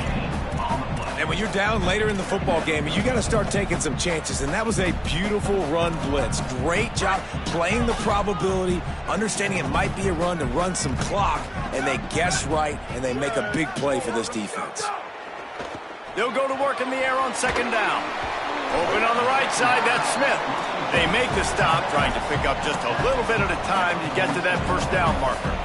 And when you're down later in the football game, you got to start taking some chances. And that was a beautiful run blitz. Great job playing the probability, understanding it might be a run to run some clock, and they guess right, and they make a big play for this defense. They'll go to work in the air on second down. Open on the right side, that's Smith. They make the stop, trying to pick up just a little bit at a time to get to that first down marker.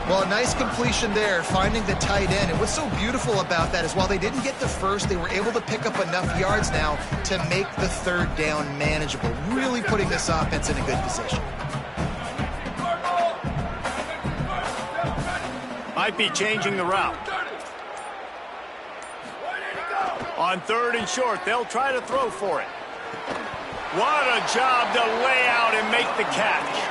Well, a nice completion there, finding the tight end. And what's so beautiful about that is while they didn't get the first, they were able to pick up enough yards now to make the third down manageable, really putting this offense in a good position. Might be changing the route. On third and short, they'll try to throw for it. What a job to lay out and make the catch.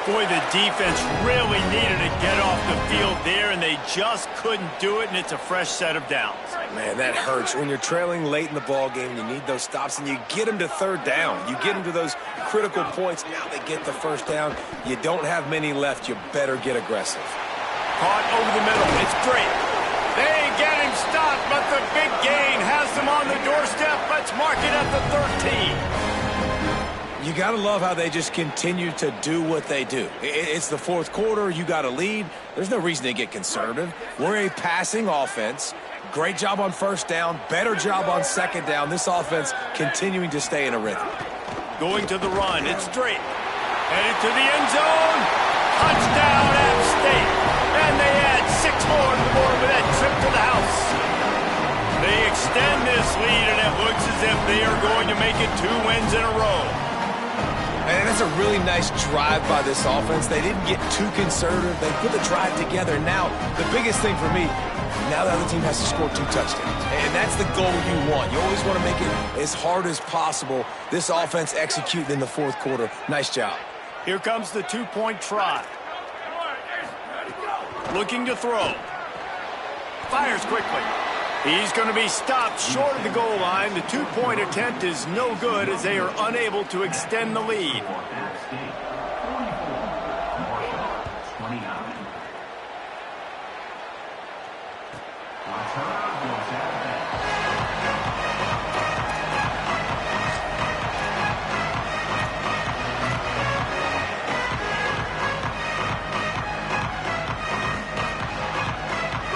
Boy, the defense really needed to get off the field there, and they just couldn't do it, and it's a fresh set of downs. Man, that hurts. When you're trailing late in the ball game, you need those stops, and you get them to third down. You get them to those critical points. Now they get the first down. You don't have many left. You better get aggressive. Caught over the middle. It's great. They get him stopped, but the big gain has them on the doorstep. Let's mark it at the 13. You got to love how they just continue to do what they do. It's the fourth quarter. You got a lead. There's no reason to get conservative. We're a passing offense. Great job on first down. Better job on second down. This offense continuing to stay in a rhythm. Going to the run. It's straight. Headed to the end zone. Touchdown, App State. And they add 6 more to the board with that trip to the house. They extend this lead, and it looks as if they are going to make it 2 wins in a row. And that's a really nice drive by this offense. They didn't get too conservative. They put the drive together. Now, the biggest thing for me, now the other team has to score 2 touchdowns. And that's the goal you want. You always want to make it as hard as possible. This offense executed in the fourth quarter. Nice job. Here comes the 2-point try. Looking to throw. Fires quickly. He's going to be stopped short of the goal line. The 2-point attempt is no good as they are unable to extend the lead.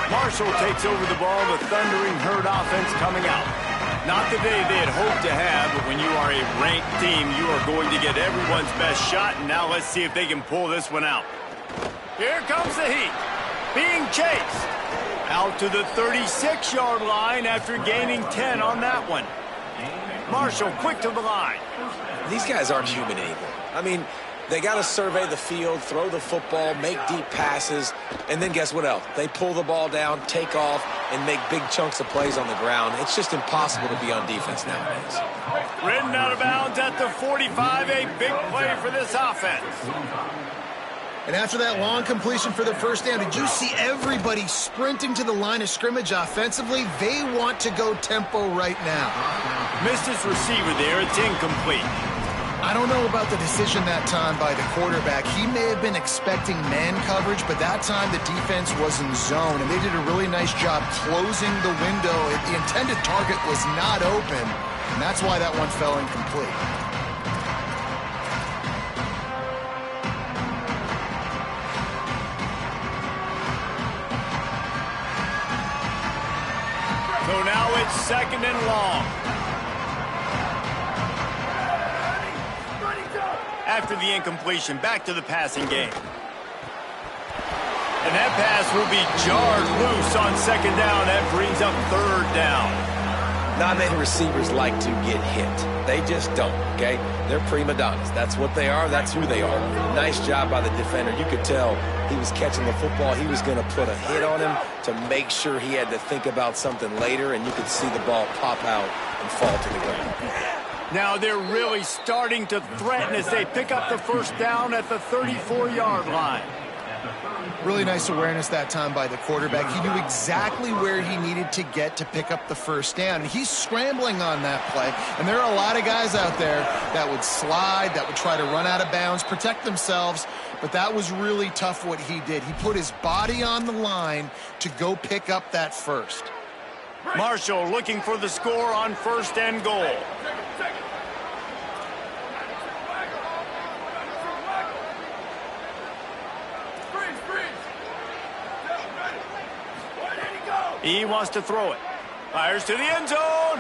Marshall takes over the ball, the Thundering Herd offense coming out. Not the day they had hoped to have, but when you are a ranked team, you are going to get everyone's best shot, and now let's see if they can pull this one out. Here comes the heat, being chased. Out to the 36-yard line after gaining 10 on that one. Marshall quick to the line. These guys aren't human anymore. I mean, they got to survey the field, throw the football, make deep passes, and then guess what else? They pull the ball down, take off, and make big chunks of plays on the ground. It's just impossible to be on defense nowadays. Ridden out of bounds at the 45, a big play for this offense. And after that long completion for the first down, did you see everybody sprinting to the line of scrimmage offensively? They want to go tempo right now. Missed his receiver there. It's incomplete. I don't know about the decision that time by the quarterback. He may have been expecting man coverage, but that time the defense was in zone, and they did a really nice job closing the window. The intended target was not open, and that's why that one fell incomplete. So now it's second and long. After the incompletion, back to the passing game. And that pass will be jarred loose on second down. That brings up third down. Not many receivers like to get hit. They just don't, okay? They're prima donnas. That's what they are. That's who they are. Nice job by the defender. You could tell he was catching the football. He was going to put a hit on him to make sure he had to think about something later, and you could see the ball pop out and fall to the ground. Now they're really starting to threaten as they pick up the first down at the 34-yard line. Really nice awareness that time by the quarterback. He knew exactly where he needed to get to pick up the first down. And he's scrambling on that play. And there are a lot of guys out there that would slide, that would try to run out of bounds, protect themselves. But that was really tough what he did. He put his body on the line to go pick up that first. Marshall looking for the score on first and goal. He wants to throw it. Fires to the end zone.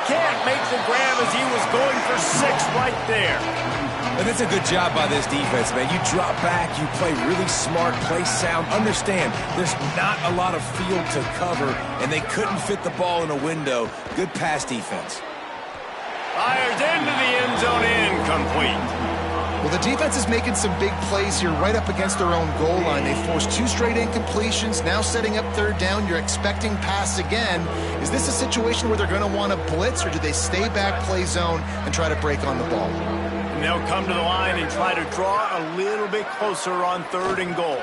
Can't make the grab as he was going for 6 right there. And it's a good job by this defense, man. You drop back, you play really smart, play sound. Understand, there's not a lot of field to cover, and they couldn't fit the ball in a window. Good pass defense. Fires into the end zone, incomplete. Well, the defense is making some big plays here right up against their own goal line. They forced 2 straight incompletions, now setting up third down. You're expecting pass again. Is this a situation where they're going to want to blitz, or do they stay back, play zone, and try to break on the ball? And they'll come to the line and try to draw a little bit closer on third and goal.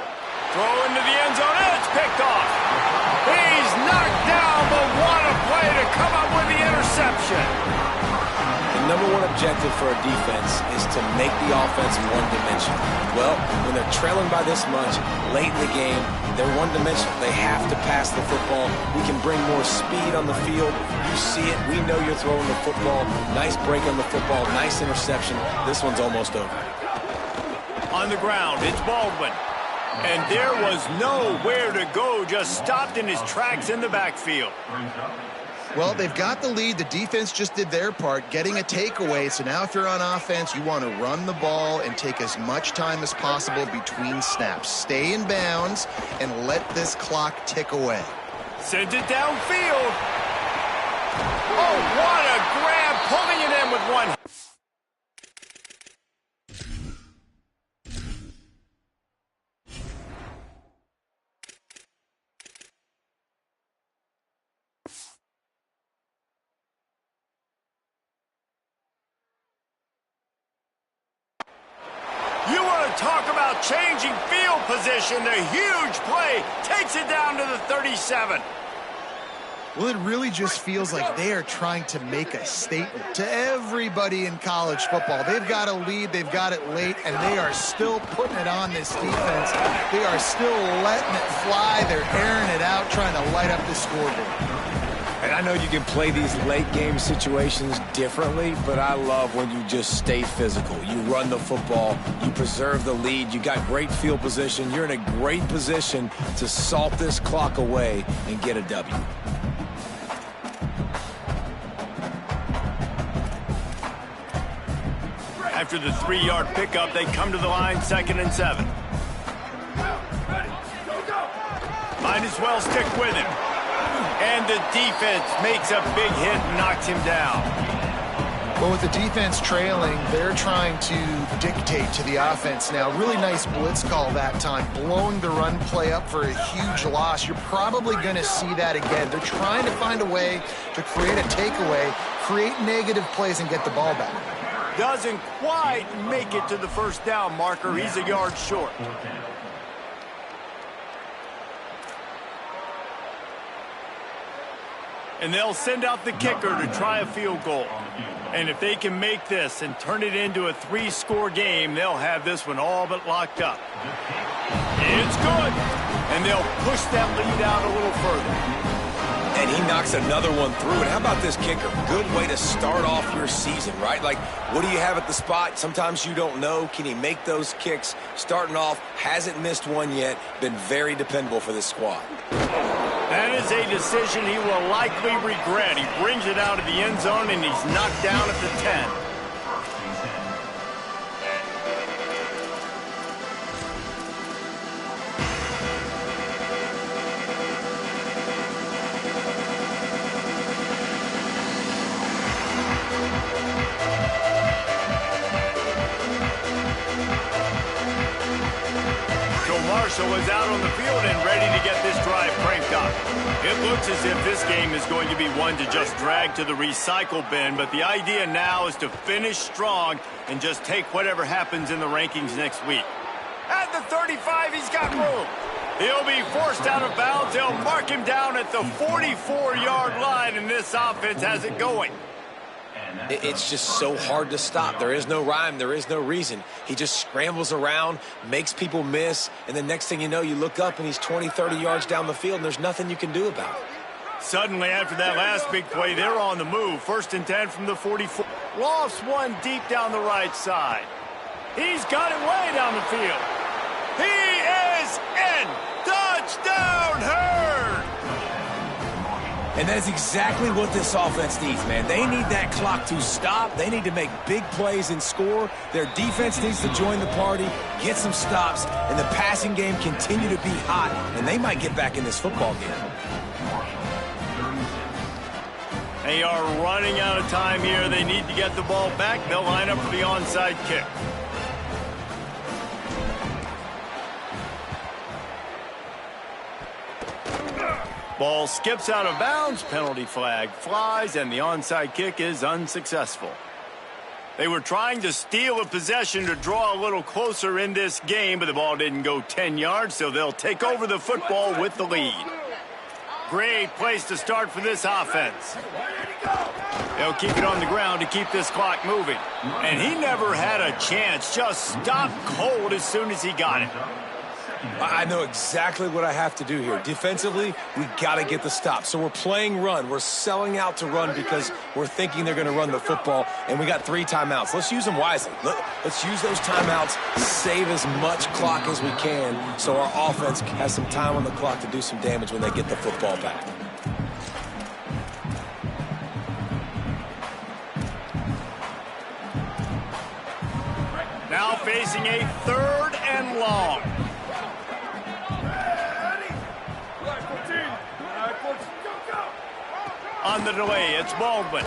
Throw into the end zone, and it's picked off. He's knocked down, but what a play to come up with the interception. The number one objective for a defense is to make the offense one-dimensional. Well, when they're trailing by this much, late in the game, they're one-dimensional. They have to pass the football. We can bring more speed on the field. You see it. We know you're throwing the football. Nice break on the football. Nice interception. This one's almost over. On the ground, it's Baldwin. And there was nowhere to go, just stopped in his tracks in the backfield. Well, they've got the lead. The defense just did their part, getting a takeaway. So now if you're on offense, you want to run the ball and take as much time as possible between snaps. Stay in bounds and let this clock tick away. Sends it downfield. Oh, what a grab, pulling it in with one. You want to talk about changing field position. A huge play takes it down to the 37. Well, it really just feels like they are trying to make a statement to everybody in college football. They've got a lead, they've got it late, and they are still putting it on this defense. They are still letting it fly. They're airing it out, trying to light up the scoreboard. And I know you can play these late game situations differently, but I love when you just stay physical. You run the football, you preserve the lead, you got great field position, you're in a great position to salt this clock away and get a W. After the 3-yard pickup, they come to the line, 2nd and 7. Might as well stick with him. And the defense makes a big hit and knocks him down. Well, with the defense trailing, they're trying to dictate to the offense now. Really nice blitz call that time, blowing the run play up for a huge loss. You're probably going to see that again. They're trying to find a way to create a takeaway, create negative plays, and get the ball back. Doesn't quite make it to the first down marker. He's a yard short. And they'll send out the kicker to try a field goal. And if they can make this and turn it into a 3-score game, they'll have this one all but locked up. It's good. And they'll push that lead out a little further. And he knocks another one through. And how about this kicker? Good way to start off your season, right? Like, what do you have at the spot? Sometimes you don't know. Can he make those kicks? Starting off, hasn't missed one yet. Been very dependable for this squad. That is a decision he will likely regret. He brings it out of the end zone, and he's knocked down at the 10. Marshall is out on the field and ready to get this drive cranked up. It looks as if this game is going to be one to just drag to the recycle bin, but the idea now is to finish strong and just take whatever happens in the rankings next week. At the 35, he's got room. He'll be forced out of bounds. They'll mark him down at the 44-yard line, and this offense has it going. It's just so hard to stop. There is no rhyme. There is no reason. He just scrambles around, makes people miss, and the next thing you know, you look up and he's 20, 30 yards down the field, and there's nothing you can do about it. Suddenly, after that last big play, they're on the move. 1st and 10 from the 44. Lofts one deep down the right side. He's got it way down the field. He is in. Touchdown, Hurd! And that is exactly what this offense needs, man. They need that clock to stop. They need to make big plays and score. Their defense needs to join the party, get some stops, and the passing game continue to be hot, and they might get back in this football game. They are running out of time here. They need to get the ball back. They'll line up for the onside kick. Ball skips out of bounds, penalty flag flies, and the onside kick is unsuccessful. They were trying to steal a possession to draw a little closer in this game, but the ball didn't go 10 yards, so they'll take over the football with the lead. Great place to start for this offense. They'll keep it on the ground to keep this clock moving. And he never had a chance, just stopped cold as soon as he got it. I know exactly what I have to do here. Defensively, we got to get the stop. So we're playing run. We're selling out to run because we're thinking they're going to run the football, and we got 3 timeouts. Let's use them wisely. Let's use those timeouts, save as much clock as we can so our offense has some time on the clock to do some damage when they get the football back. Now facing a 3rd and long. On the delay, it's Baldwin.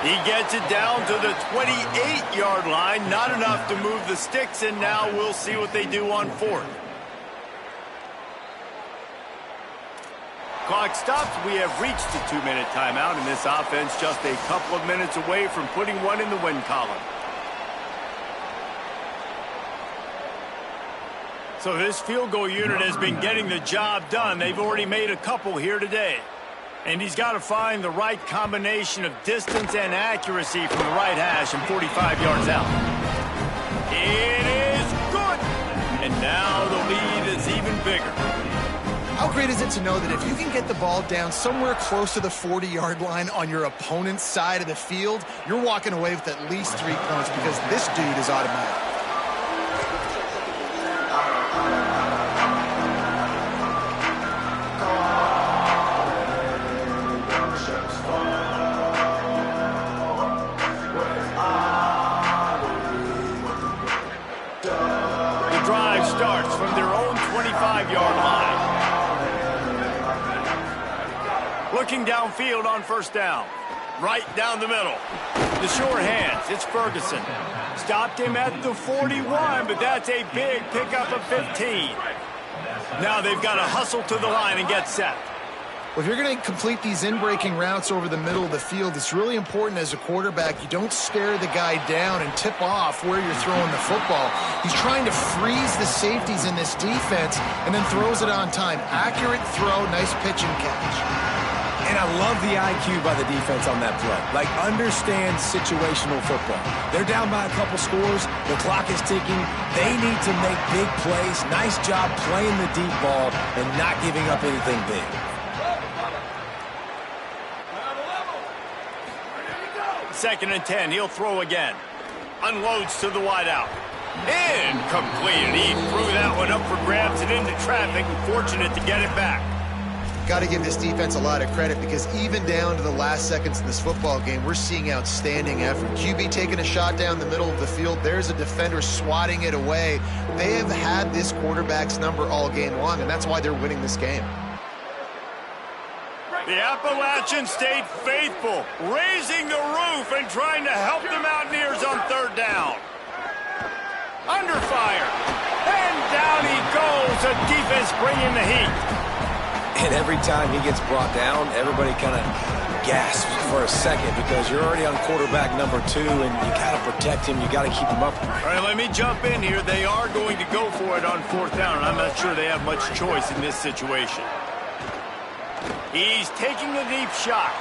He gets it down to the 28-yard line. Not enough to move the sticks, and now we'll see what they do on 4th. Clock stops. We have reached the 2-minute timeout, and this offense just a couple of minutes away from putting one in the win column. So this field goal unit has been getting the job done. They've already made a couple here today. And he's got to find the right combination of distance and accuracy from the right hash and 45 yards out. It is good. And now the lead is even bigger. How great is it to know that if you can get the ball down somewhere close to the 40-yard line on your opponent's side of the field, you're walking away with at least 3 points because this dude is automatic. Starts from their own 25-yard line. Looking downfield on 1st down. Right down the middle. The sure hands. It's Ferguson. Stopped him at the 41, but that's a big pickup of 15. Now they've got to hustle to the line and get set. Well, if you're going to complete these in-breaking routes over the middle of the field, it's really important as a quarterback you don't stare the guy down and tip off where you're throwing the football. He's trying to freeze the safeties in this defense and then throws it on time. Accurate throw, nice pitch and catch. And I love the IQ by the defense on that play. Like, understand situational football. They're down by a couple scores. The clock is ticking. They need to make big plays. Nice job playing the deep ball and not giving up anything big. 2nd and 10. He'll throw again. Unloads to the wideout. Incomplete. He threw that one up for grabs and into traffic. Fortunate to get it back. Got to give this defense a lot of credit because even down to the last seconds of this football game, we're seeing outstanding effort. QB taking a shot down the middle of the field. There's a defender swatting it away. They have had this quarterback's number all game long, and that's why they're winning this game. The Appalachians stayed faithful, raising the roof and trying to help the Mountaineers on 3rd down. Under fire. And down he goes. The defense bringing the heat. And every time he gets brought down, everybody kind of gasps for a second because you're already on quarterback number 2, and you got to protect him. You got to keep him up. All right, let me jump in here. They are going to go for it on 4th down, and I'm not sure they have much choice in this situation. He's taking a deep shot.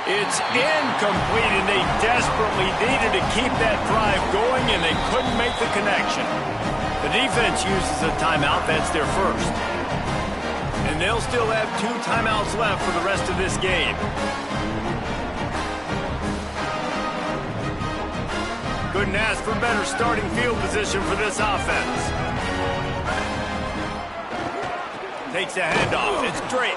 It's incomplete, and they desperately needed to keep that drive going, and they couldn't make the connection. The defense uses a timeout. That's their first. And they'll still have 2 timeouts left for the rest of this game. Couldn't ask for better starting field position for this offense. Takes a handoff. It's Drake.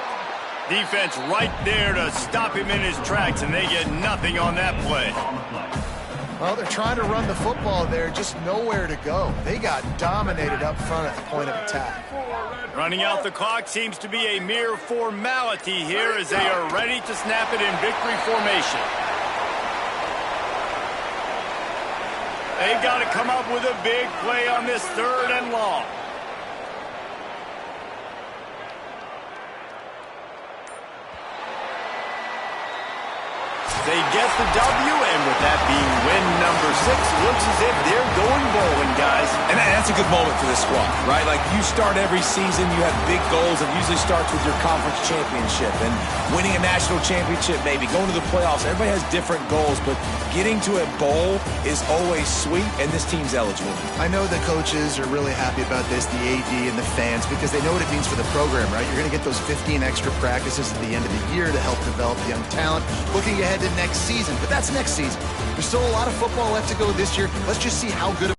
Defense right there to stop him in his tracks, and they get nothing on that play. Well, they're trying to run the football there, just nowhere to go. They got dominated up front at the point of attack. Running out the clock seems to be a mere formality here as they are ready to snap it in victory formation. They've got to come up with a big play on this 3rd and long. They get the W, and with that being win number 6, looks as if they're going bowling, guys. And that's a good moment for this squad, right? Like, you start every season, you have big goals. It usually starts with your conference championship and winning a national championship, maybe going to the playoffs. Everybody has different goals, but getting to a bowl is always sweet, and this team's eligible. I know the coaches are really happy about this, the AD and the fans, because they know what it means for the program, right? You're going to get those 15 extra practices at the end of the year to help develop young talent. Looking ahead to next season, but that's next season. There's still a lot of football left to go this year. Let's just see how good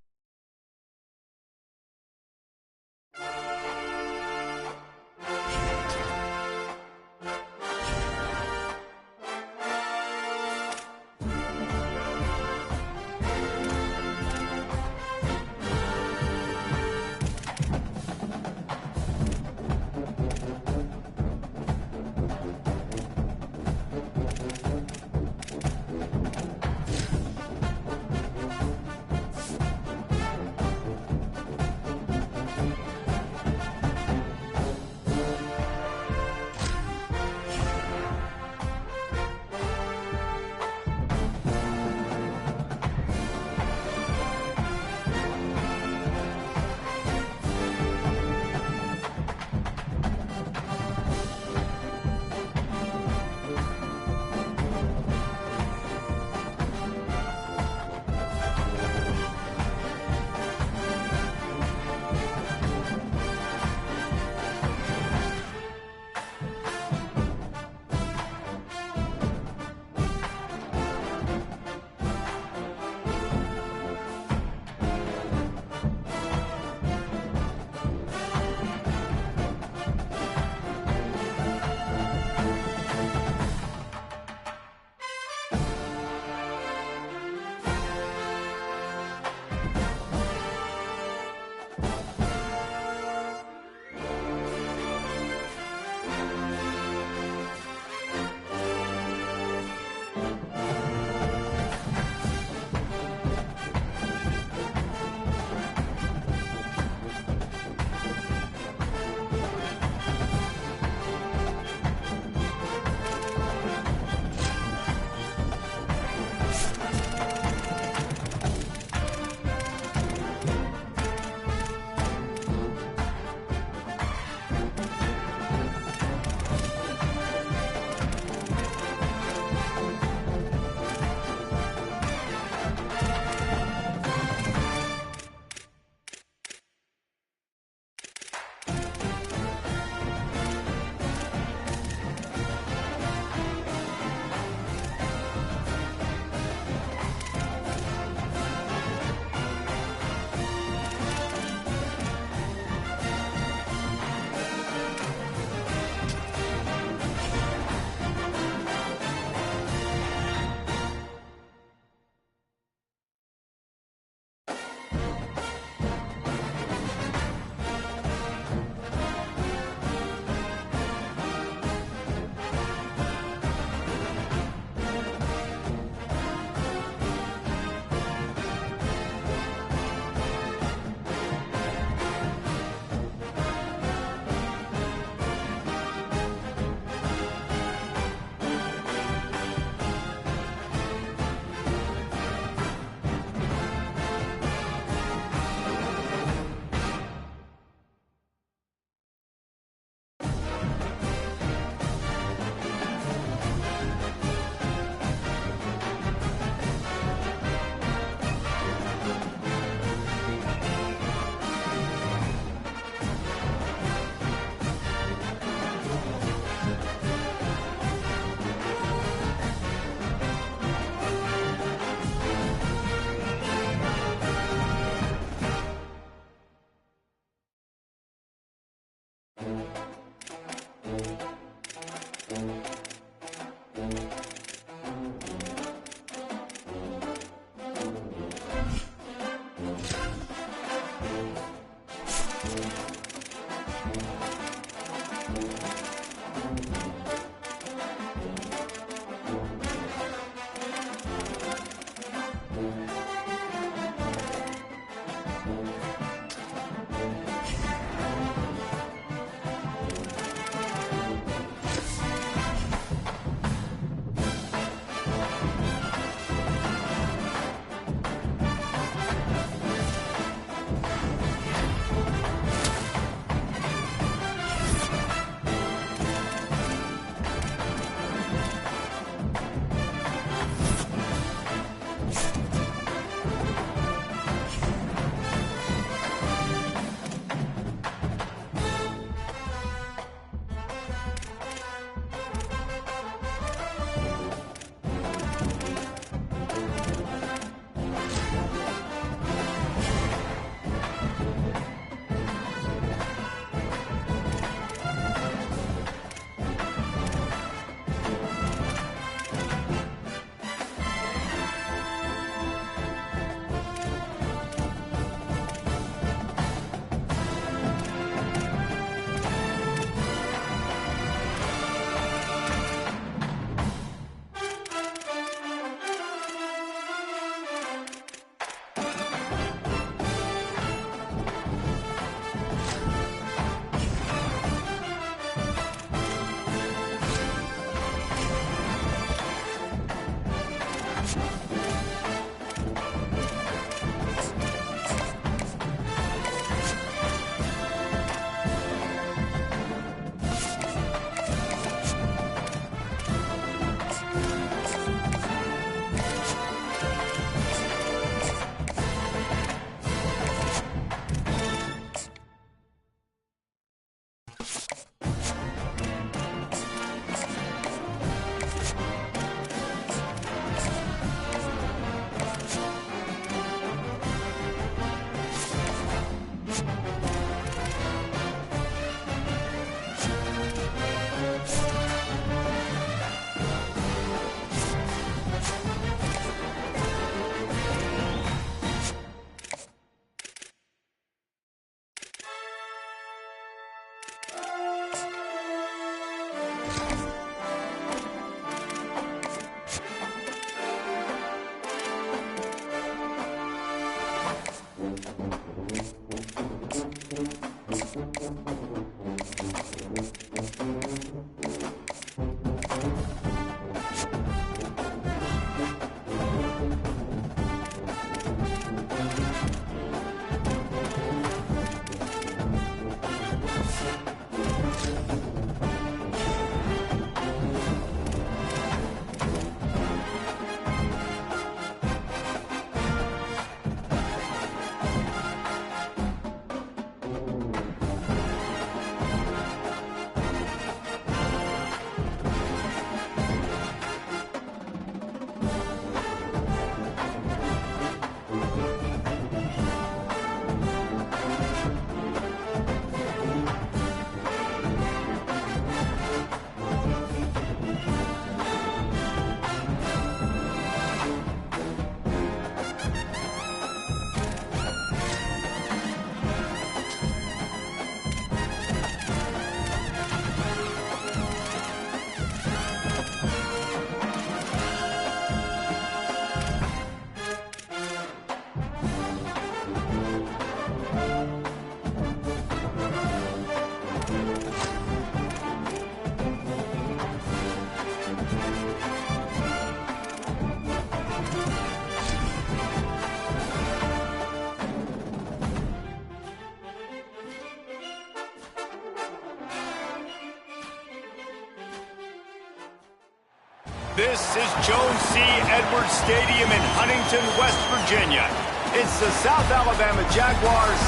This is Jones C. Edwards Stadium in Huntington, West Virginia. It's the South Alabama Jaguars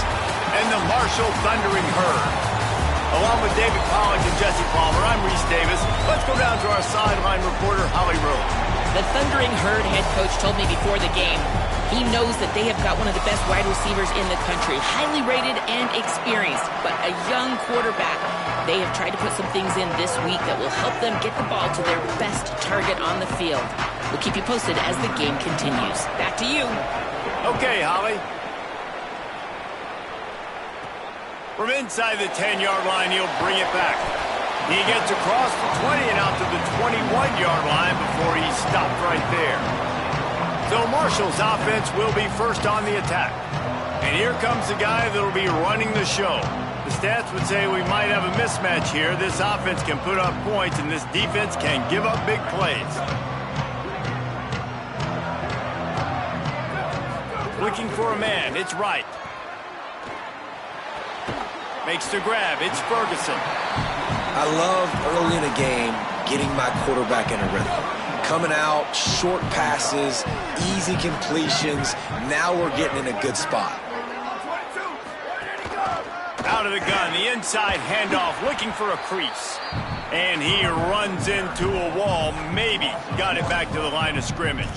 and the Marshall Thundering Herd. Along with David Collins and Jesse Palmer, I'm Reese Davis. Let's go down to our sideline reporter, Holly Rowe. The Thundering Herd head coach told me before the game, he knows that they have got one of the best wide receivers in the country, highly rated and experienced, but a young quarterback. They have tried to put some things in this week that will help them get the ball to their best target on the field. We'll keep you posted as the game continues. Back to you. Okay, Holly. From inside the 10-yard line, he'll bring it back. He gets across the 20 and out to the 21-yard line before he stopped right there. So Marshall's offense will be first on the attack. And here comes the guy that will be running the show. The stats would say we might have a mismatch here. This offense can put up points, and this defense can give up big plays. Looking for a man. It's Wright. Makes the grab. It's Ferguson. I love early in a game getting my quarterback in a rhythm. Coming out, short passes, easy completions. Now we're getting in a good spot. Out of the gun, the inside handoff, looking for a crease. And he runs into a wall. Maybe got it back to the line of scrimmage.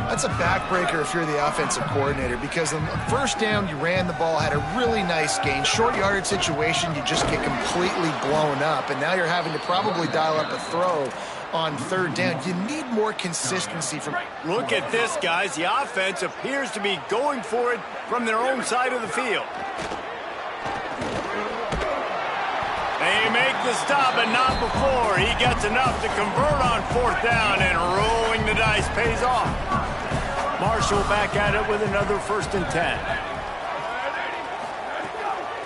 That's a backbreaker if you're the offensive coordinator, because on the first down, you ran the ball, had a really nice gain. Short yardage situation, you just get completely blown up, and now you're having to probably dial up a throw on third down. You need more consistency from... Look at this, guys. The offense appears to be going for it from their own side of the field. They make the stop, but not before. He gets enough to convert on fourth down, and rolling the dice pays off. Marshall back at it with another 1st and 10.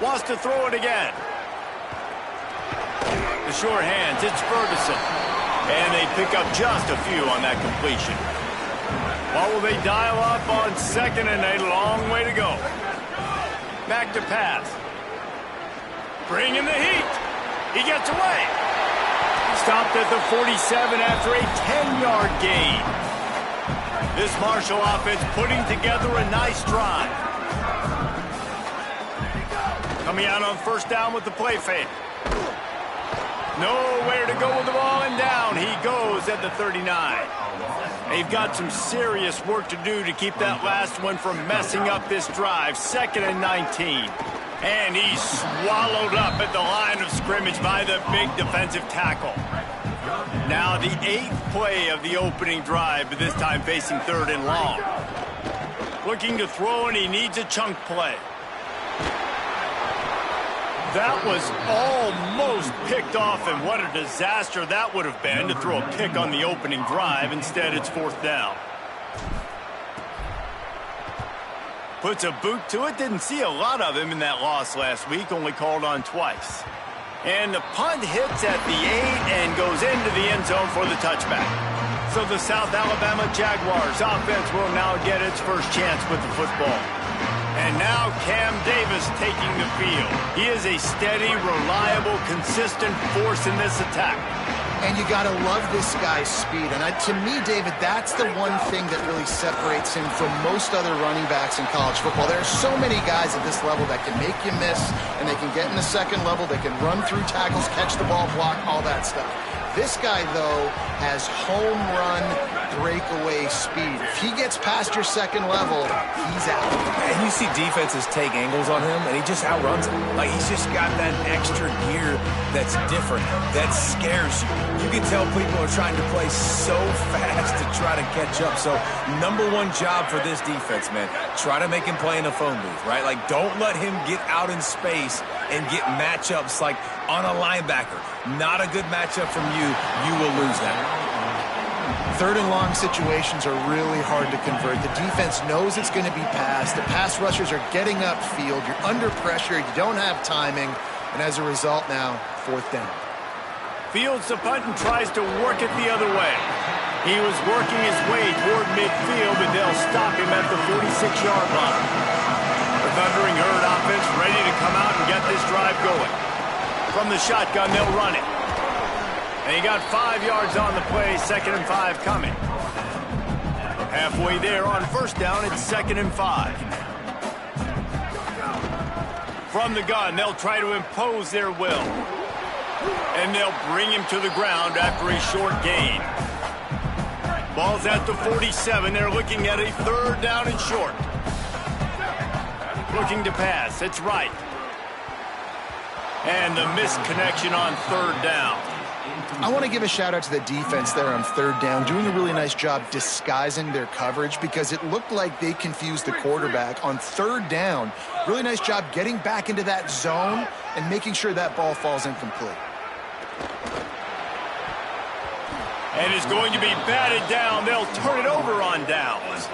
Wants to throw it again. The short hands, it's Ferguson. And they pick up just a few on that completion. What will they dial up on 2nd and a long way to go? Back to pass. Bring in the heat. He gets away. Stopped at the 47 after a 10-yard gain. This Marshall offense putting together a nice drive. Coming out on 1st down with the play fake. Nowhere to go with the ball, and down he goes at the 39. They've got some serious work to do to keep that last one from messing up this drive. 2nd and 19. And he's swallowed up at the line of scrimmage by the big defensive tackle. Now the 8th play of the opening drive, but this time facing 3rd and long. Looking to throw, and he needs a chunk play. That was almost picked off, and what a disaster that would have been to throw a pick on the opening drive. Instead, it's 4th down. Puts a boot to it. Didn't see a lot of him in that loss last week, only called on twice. And the punt hits at the 8 and goes into the end zone for the touchback. So the South Alabama Jaguars offense will now get its first chance with the football. And now Cam Davis taking the field. He is a steady, reliable, consistent force in this attack. And you got to love this guy's speed. And to me, David, that's the one thing that really separates him from most other running backs in college football. There are so many guys at this level that can make you miss, and they can get in the second level. They can run through tackles, catch the ball, block, all that stuff. This guy, though, has home run breakaway speed. If he gets past your second level, he's out. And you see defenses take angles on him, and he just outruns them. Like, he's just got that extra gear that's different, that scares you. You can tell people are trying to play so fast to try to catch up. So, #1 job for this defense, man. Try to make him play in a phone booth, right? Like, don't let him get out in space and get matchups like on a linebacker. Not a good matchup from you. You will lose that. 3rd and long situations are really hard to convert. The defense knows it's going to be passed. The pass rushers are getting upfield. You're under pressure. You don't have timing. And as a result now, 4th down. Fields the punt and tries to work it the other way. He was working his way toward midfield, but they'll stop him at the 46-yard line. The Thundering Herd offense ready to come out and get this drive going. From the shotgun, they'll run it. And he got 5 yards on the play, 2nd and 5 coming. Halfway there on 1st down, it's 2nd and 5. From the gun, they'll try to impose their will. And they'll bring him to the ground after a short gain. Ball's at the 47. They're looking at a third down and short. Looking to pass. It's right. And the missed connection on third down. I want to give a shout out to the defense there on third down, doing a really nice job disguising their coverage because it looked like they confused the quarterback on third down. Really nice job getting back into that zone and making sure that ball falls incomplete. And it's going to be batted down. They'll turn it over on downs.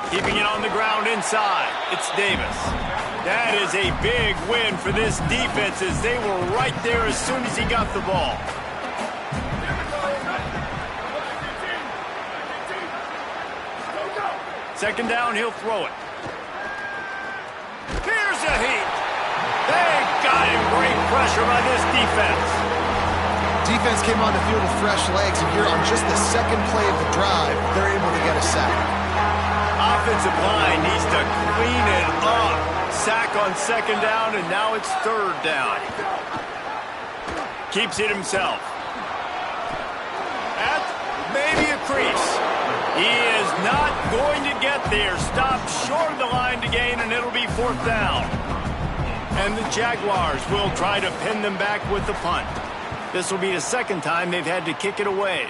Keeping it on the ground inside. It's Davis. That is a big win for this defense as they were right there as soon as he got the ball. Second down, he'll throw it. Here's a heat. They got him. Great pressure by this defense. Defense came on the field with fresh legs, and here on just the second play of the drive, they're able to get a sack. Offensive line needs to clean it up. Sack on second down, and now it's third down. Keeps it himself. At maybe a crease. He is not going to get there. Stopped short of the line to gain, and it'll be fourth down. And the Jaguars will try to pin them back with the punt. This will be the second time they've had to kick it away.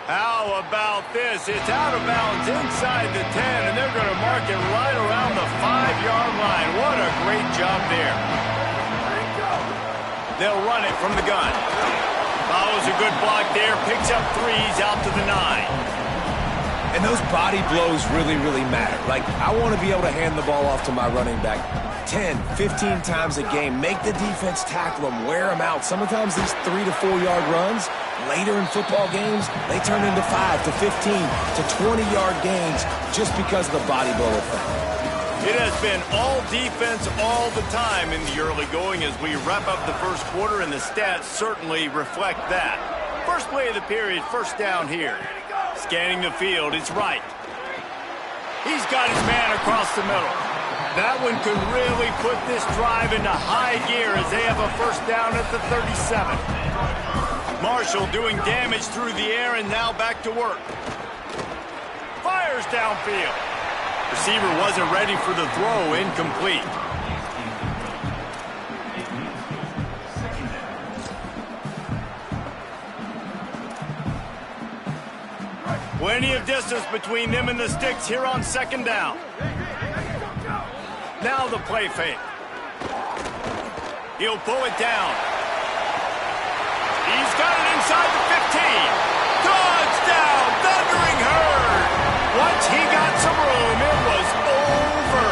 How about this? It's out of bounds inside the 10, and they're going to mark it right around the 5-yard line. What a great job there. They'll run it from the gun. Follows a good block there, picks up 3s out to the 9. And those body blows really, really matter. Like, I want to be able to hand the ball off to my running back 10, 15 times a game. Make the defense tackle them, wear them out. Sometimes these 3 to 4 yard runs, later in football games, they turn into 5 to 15 to 20-yard gains just because of the body blow effect. It has been all defense all the time in the early going as we wrap up the first quarter, and the stats certainly reflect that. First play of the period, first down here. Scanning the field, it's right. He's got his man across the middle. That one could really put this drive into high gear as they have a first down at the 37. Marshall doing damage through the air and now back to work. Fires downfield. Receiver wasn't ready for the throw, incomplete. Plenty of distance between them and the sticks here on second down. Now the play fake. He'll pull it down. He's got it inside the 15. Touchdown, Thundering Herd. Once he got some room, it was over.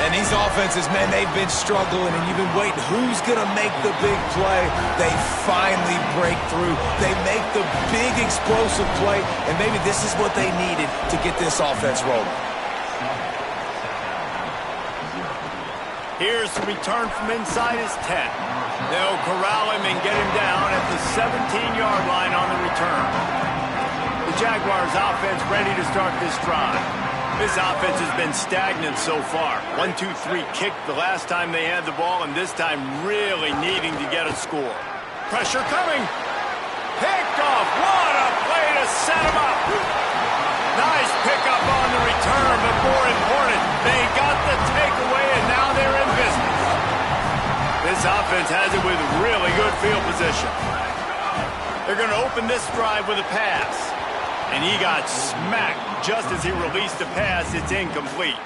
And these offenses, man, they've been struggling, and you've been waiting. Who's going to make the big play? They finally break through. They make the big explosive play, and maybe this is what they needed to get this offense rolling. Here's the return from inside his 10. They'll corral him and get him down at the 17-yard line on the return. The Jaguars offense ready to start this drive. This offense has been stagnant so far. 1-2-3 kick the last time they had the ball, and this time really needing to get a score. Pressure coming. Picked off. What a play to set him up. Nice pickup on the return, but more important, they got the takeaway, and now they're in business. This offense has it with really good field position. They're going to open this drive with a pass. And he got smacked just as he released the pass. It's incomplete.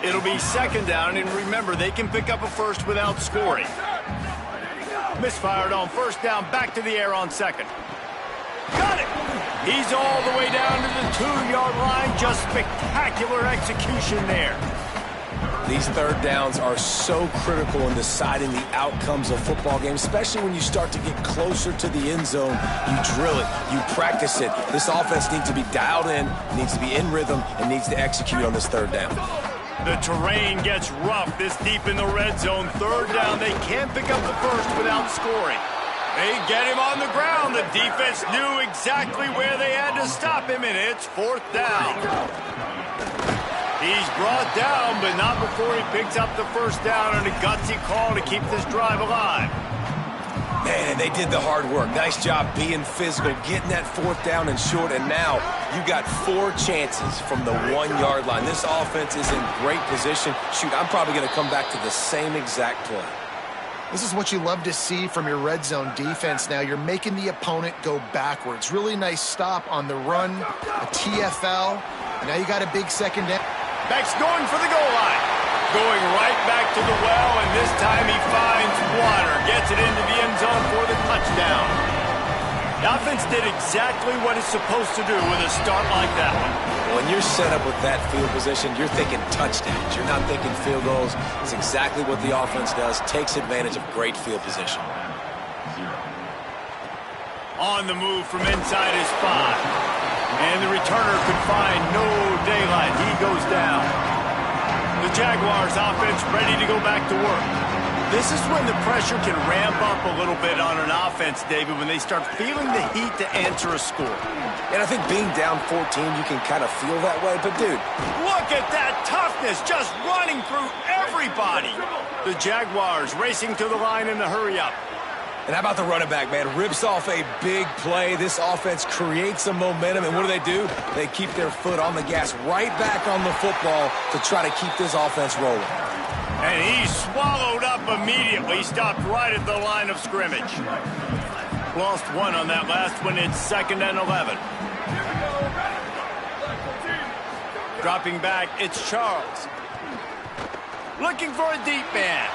It'll be second down, and remember, they can pick up a first without scoring. Misfired on first down, back to the air on second. Got it! He's all the way down to the 2-yard line. Just spectacular execution there. These third downs are so critical in deciding the outcomes of football games, especially when you start to get closer to the end zone. You drill it, you practice it. This offense needs to be dialed in, needs to be in rhythm, and needs to execute on this third down. The terrain gets rough this deep in the red zone. Third down, they can't pick up the first without scoring. They get him on the ground. The defense knew exactly where they had to stop him, and it's fourth down. He He's brought down, but not before he picks up the first down and a gutsy call to keep this drive alive. Man, they did the hard work. Nice job being physical, getting that fourth down and short, and now you got 4 chances from the 1-yard line. This offense is in great position. Shoot, I'm probably going to come back to the same exact play. This is what you love to see from your red zone defense now. You're making the opponent go backwards. Really nice stop on the run, a TFL. And now you got a big second down. Beck's going for the goal line. Going right back to the well, and this time he finds water. Gets it into the end zone for the touchdown. The offense did exactly what it's supposed to do with a start like that one. When you're set up with that field position, you're thinking touchdowns. You're not thinking field goals. It's exactly what the offense does. Takes advantage of great field position. On the move from inside his 5. And the returner could find no daylight. He goes down. The Jaguars offense ready to go back to work. This is when the pressure can ramp up a little bit on an offense, David, when they start feeling the heat to answer a score. And I think being down 14, you can kind of feel that way. But, dude, look at that toughness just running through everybody. The Jaguars racing to the line in the hurry-up. and how about the running back, man? Rips off a big play. This offense creates some momentum, and what do? They keep their foot on the gas, right back on the football to try to keep this offense rolling. And he's swallowed up immediately. Stopped right at the line of scrimmage. Lost one on that last one. It's 2nd and 11. Dropping back, it's Charles. Looking for a deep man.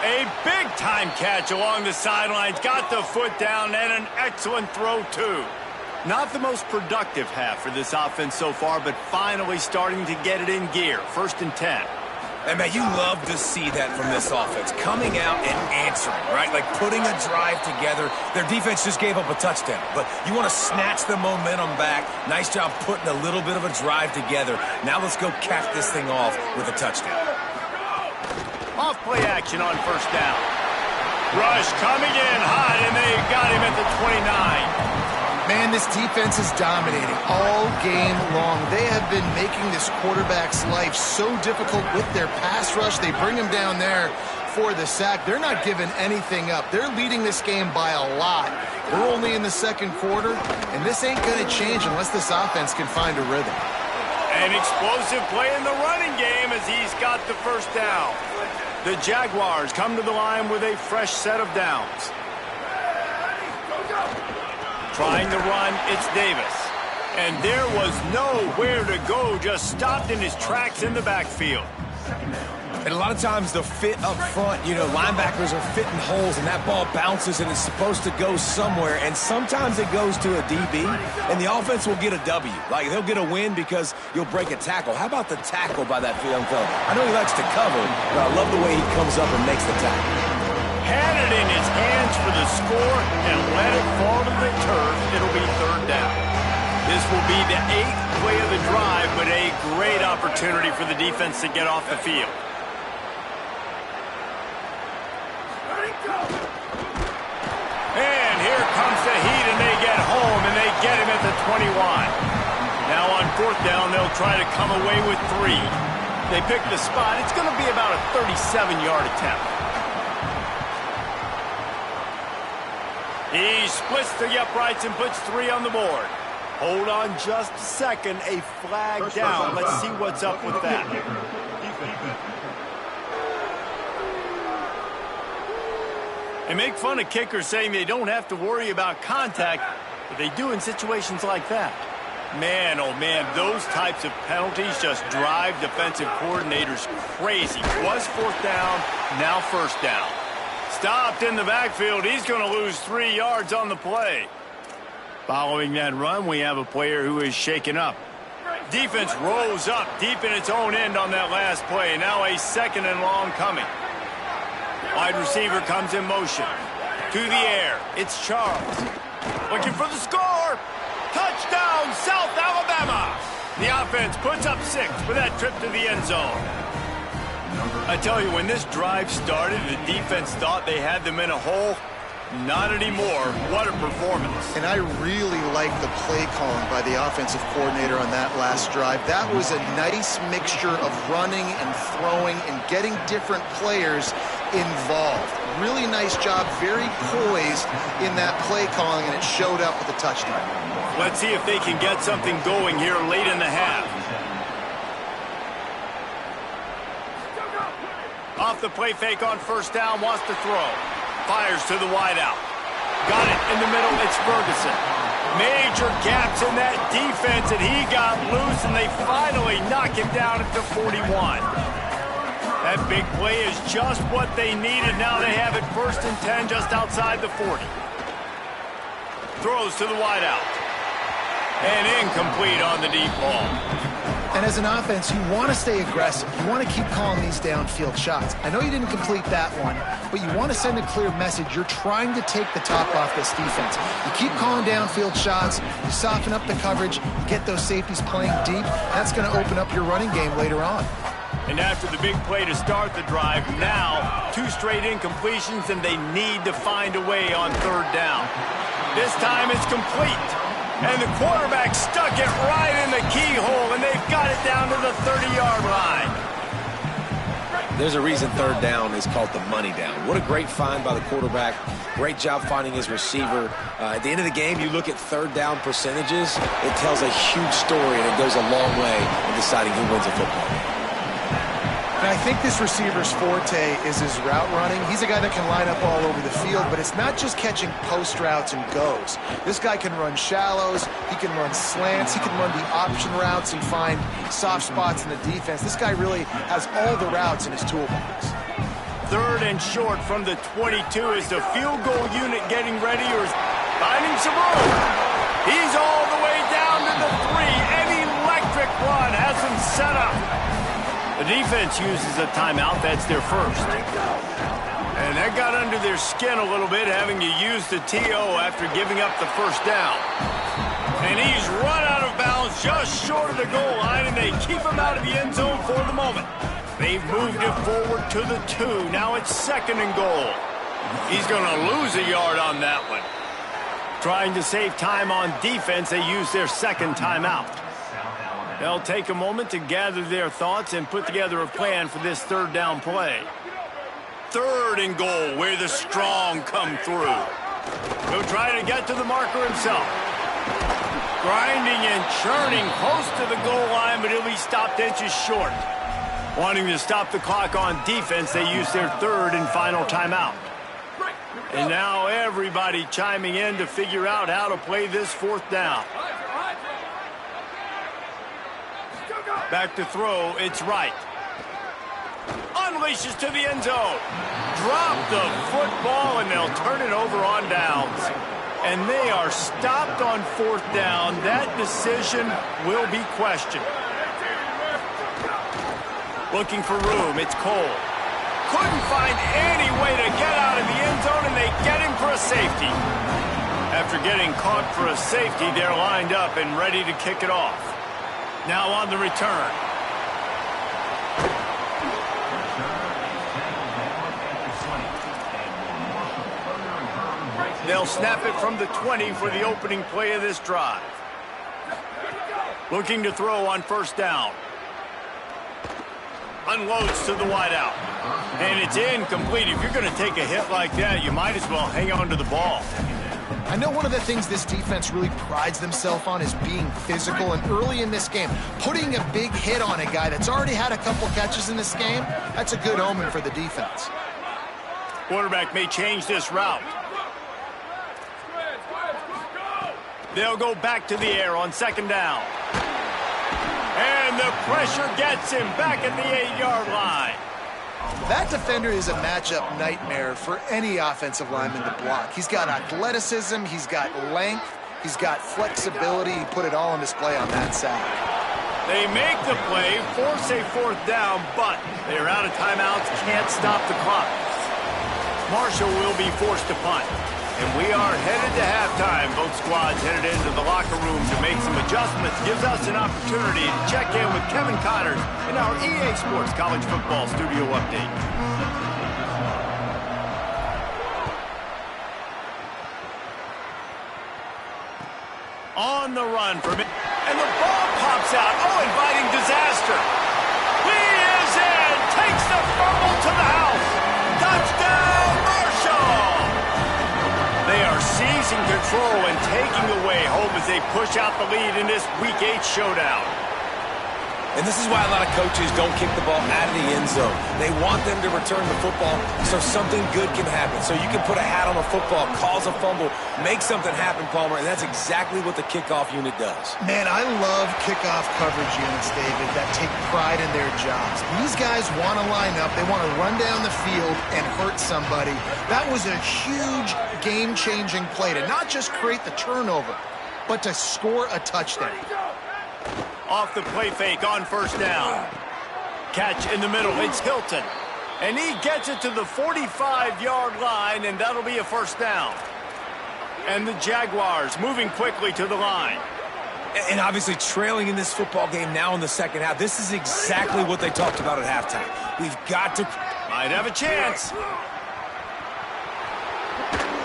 A big-time catch along the sidelines. Got the foot down and an excellent throw, too. Not the most productive half for this offense so far, but finally starting to get it in gear. 1st and 10. And, man, you love to see that from this offense. Coming out and answering, right? Like putting a drive together. Their defense just gave up a touchdown. But you want to snatch the momentum back. Nice job putting a little bit of a drive together. Now let's go cap this thing off with a touchdown. Off play action on 1st down. Rush coming in hot, and they got him at the 29. Man, this defense is dominating all game long. They have been making this quarterback's life so difficult with their pass rush. They bring him down there for the sack. They're not giving anything up. They're leading this game by a lot. We're only in the 2nd quarter, and this ain't going to change unless this offense can find a rhythm. An explosive play in the running game as he's got the 1st down. The Jaguars come to the line with a fresh set of downs. Trying to run, it's Davis. And there was nowhere to go, just stopped in his tracks in the backfield. And a lot of times the fit up front, you know, linebackers are fitting holes and that ball bounces and it's supposed to go somewhere. And sometimes it goes to a DB and the offense will get a W. Like they'll get a win because you'll break a tackle. How about the tackle by that young fella? I know he likes to cover, but I love the way he comes up and makes the tackle. Had it in his hands for the score and let it fall to the turf. It'll be 3rd down. This will be the 8th play of the drive, but a great opportunity for the defense to get off the field. And here comes the heat, and they get home, and they get him at the 21. Now on 4th down, they'll try to come away with 3. They pick the spot. It's going to be about a 37-yard attempt. He splits the uprights and puts 3 on the board. Hold on just a second. A flag down. Let's see what's up with that. They make fun of kickers saying they don't have to worry about contact, but they do in situations like that. Man, oh man, those types of penalties just drive defensive coordinators crazy. Was 4th down, now 1st down. Stopped in the backfield. He's going to lose 3 yards on the play. Following that run, we have a player who is shaken up. Defense rolls up deep in its own end on that last play. Now a 2nd and long coming. Wide receiver comes in motion. To the air. It's Charles. Looking for the score. Touchdown, South Alabama. The offense puts up 6 for that trip to the end zone. I tell you, when this drive started, the defense thought they had them in a hole. Not anymore. What a performance. And I really like the play calling by the offensive coordinator on that last drive. That was a nice mixture of running and throwing and getting different players involved. Really nice job, very poised in that play calling, and it showed up with a touchdown. Let's see if they can get something going here late in the half. Off the play fake on first down, wants to throw. Fires to the wideout. Got it in the middle, it's Ferguson. Major gaps in that defense, and he got loose, and they finally knock him down at the 41. That big play is just what they needed. Now they have it 1st and 10 just outside the 40. Throws to the wideout. And incomplete on the deep ball. And as an offense, you want to stay aggressive. You want to keep calling these downfield shots. I know you didn't complete that one, but you want to send a clear message. You're trying to take the top off this defense. You keep calling downfield shots, you soften up the coverage, you get those safeties playing deep. That's going to open up your running game later on. And after the big play to start the drive, now 2 straight incompletions, and they need to find a way on 3rd down. This time it's complete. And the quarterback stuck it right in the keyhole, and they've got it down to the 30-yard line. There's a reason 3rd down is called the money down. What a great find by the quarterback. Great job finding his receiver. At the end of the game, you look at 3rd down percentages. It tells a huge story, and it goes a long way in deciding who wins a football game. And I think this receiver's forte is his route running. He's a guy that can line up all over the field, but it's not just catching post routes and goes. This guy can run shallows, he can run slants, he can run the option routes and find soft spots in the defense. This guy really has all the routes in his toolbox. 3rd and short from the 22. Is the field goal unit getting ready, or is finding some room? He's all the way down to the 3. An electric run has him set up. The defense uses a timeout. That's their first. And that got under their skin a little bit, having to use the TO after giving up the 1st down. And he's run out of bounds just short of the goal line, and they keep him out of the end zone for the moment. They've moved it forward to the 2. Now it's 2nd and goal. He's going to lose a yard on that one. Trying to save time on defense, they use their 2nd timeout. They'll take a moment to gather their thoughts and put together a plan for this 3rd down play. 3rd and goal, where the strong come through. He'll try to get to the marker himself. Grinding and churning close to the goal line, but he'll be stopped inches short. Wanting to stop the clock on defense, they use their 3rd and final timeout. And now everybody chiming in to figure out how to play this 4th down. Back to throw, it's Wright. Unleashes to the end zone. Drop the football, and they'll turn it over on downs. And they are stopped on 4th down. That decision will be questioned. Looking for room, it's Cole. Couldn't find any way to get out of the end zone, and they get him for a safety. After getting caught for a safety, they're lined up and ready to kick it off. Now on the return. They'll snap it from the 20 for the opening play of this drive. Looking to throw on 1st down. Unloads to the wideout. And it's incomplete. If you're going to take a hit like that, you might as well hang on to the ball. I know one of the things this defense really prides themselves on is being physical, and early in this game, putting a big hit on a guy that's already had a couple catches in this game, that's a good omen for the defense. Quarterback may change this route. They'll go back to the air on 2nd down. And the pressure gets him back at the 8-yard line. That defender is a matchup nightmare for any offensive lineman to block. He's got athleticism, he's got length, he's got flexibility. He put it all on display on that side. They make the play, force a 4th down, but they're out of timeouts, can't stop the clock. Marshall will be forced to punt. And we are headed to halftime. Both squads headed into the locker room to make some adjustments. Gives us an opportunity to check in with Kevin Connors in our EA Sports College Football Studio Update. On the run from it. And the ball pops out. Oh, inviting disaster. He is in. Takes the fumble to the house. Touchdown, Marshall. They are seizing control and taking away home as they push out the lead in this Week 8 showdown. And this is why a lot of coaches don't kick the ball out of the end zone. They want them to return the football so something good can happen. So you can put a hat on a football, cause a fumble, make something happen, Palmer, and that's exactly what the kickoff unit does. Man, I love kickoff coverage units, David, that take pride in their jobs. These guys want to line up. They want to run down the field and hurt somebody. That was a huge game-changing play to not just create the turnover, but to score a touchdown. Off the play fake on first down. Catch in the middle. It's Hilton. And he gets it to the 45-yard line, and that'll be a first down. And the Jaguars moving quickly to the line. And obviously trailing in this football game now in the second half. This is exactly what they talked about at halftime. We've got to... Might have a chance.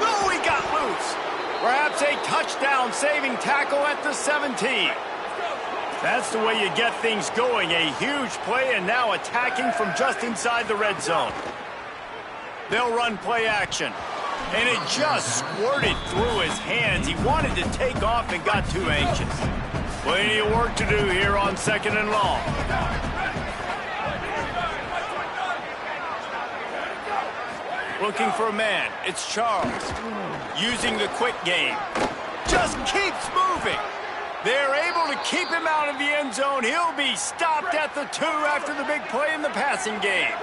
Oh, he got loose. Perhaps a touchdown-saving tackle at the 17. That's the way you get things going. A huge play and now attacking from just inside the red zone. They'll run play action. And it just squirted through his hands. He wanted to take off and got too anxious. Plenty of work to do here on 2nd and long. Looking for a man. It's Charles. Using the quick game. Just keeps moving. They're able to keep him out of the end zone. He'll be stopped at the 2 after the big play in the passing game.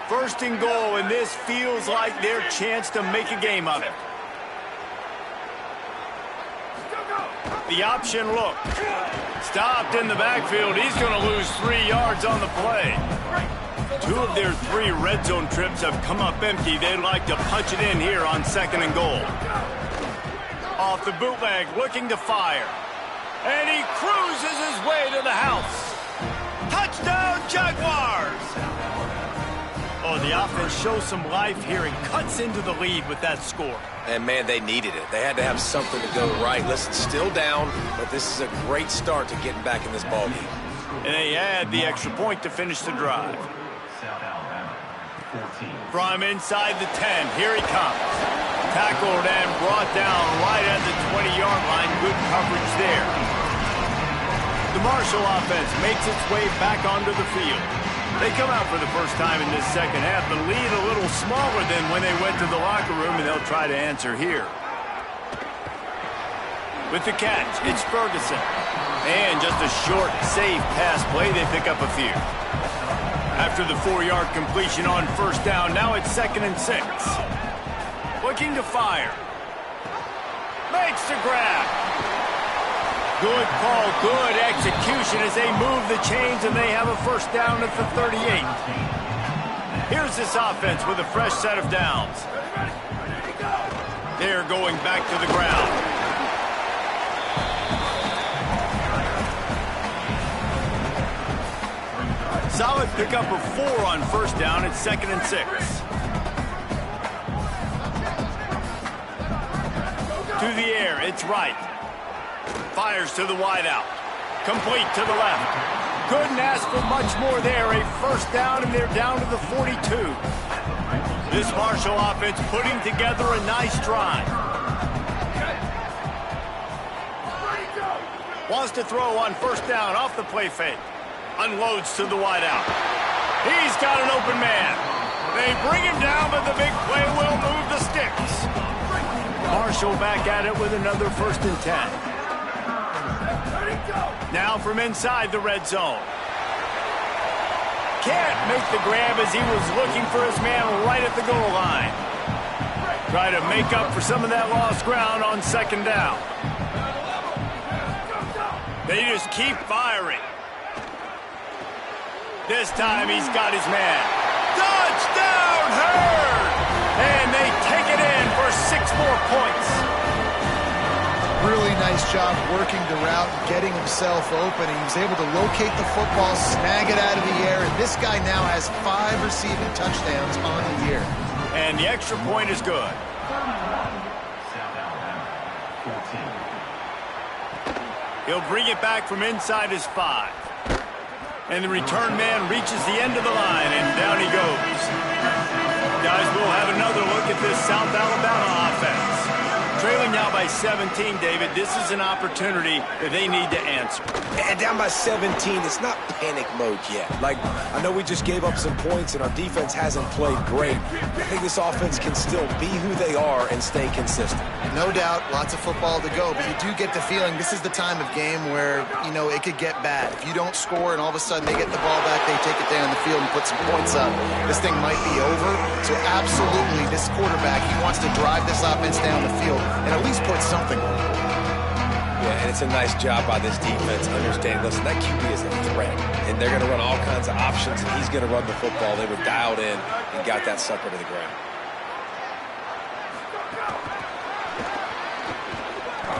1st and goal, and this feels like their chance to make a game of it. The option look. Stopped in the backfield. He's going to lose 3 yards on the play. 2 of their 3 red zone trips have come up empty. They'd like to punch it in here on 2nd and goal. Off the bootleg, looking to fire. And he cruises his way to the house. Touchdown, Jaguars! Oh, the offense shows some life here and cuts into the lead with that score. And, man, they needed it. They had to have something to go right. Listen, still down, but this is a great start to getting back in this ballgame. And they add the extra point to finish the drive. South Alabama, 14. From inside the 10, here he comes. Tackled and brought down right at the 20-yard line. Good coverage there. The Marshall offense makes its way back onto the field. They come out for the first time in this second half. The lead a little smaller than when they went to the locker room, and they'll try to answer here. With the catch, it's Ferguson. And just a short, safe pass play, they pick up a few. After the 4-yard completion on first down, now it's 2nd and 6. Looking to fire. Makes the grab. Good call, good execution as they move the chains and they have a first down at the 38. Here's this offense with a fresh set of downs. They're going back to the ground. Solid pickup of 4 on first down at 2nd and 6. To the air, it's right. Fires to the wideout. Complete to the left. Couldn't ask for much more there. A first down, and they're down to the 42. This Marshall offense putting together a nice drive. Wants to throw on first down off the play fake. Unloads to the wideout. He's got an open man. They bring him down, but the big play will move the sticks. Marshall back at it with another 1st and 10. Now from inside the red zone. Can't make the grab as he was looking for his man right at the goal line. Try to make up for some of that lost ground on 2nd down. They just keep firing. This time he's got his man. Touchdown, Hurd! And they take it in for 6 more points. Really nice job working the route and getting himself open. He was able to locate the football, snag it out of the air, and this guy now has 5 receiving touchdowns on the year. And the extra point is good. South Alabama, 14. He'll bring it back from inside his 5. And the return man reaches the end of the line, and down he goes. Guys, we'll have another look at this South Alabama offense. Trailing now by 17, David. This is an opportunity that they need to answer. And down by 17, it's not panic mode yet. Like, I know we just gave up some points and our defense hasn't played great. I think this offense can still be who they are and stay consistent. No doubt, lots of football to go, but you do get the feeling this is the time of game where, you know, it could get bad. If you don't score and all of a sudden they get the ball back, they take it down the field and put some points up, this thing might be over. So absolutely, this quarterback, he wants to drive this offense down the field and at least put something on it. Yeah, and it's a nice job by this defense understanding, listen, that QB is a threat, and they're going to run all kinds of options, and he's going to run the football. They were dialed in and got that sucker to the ground.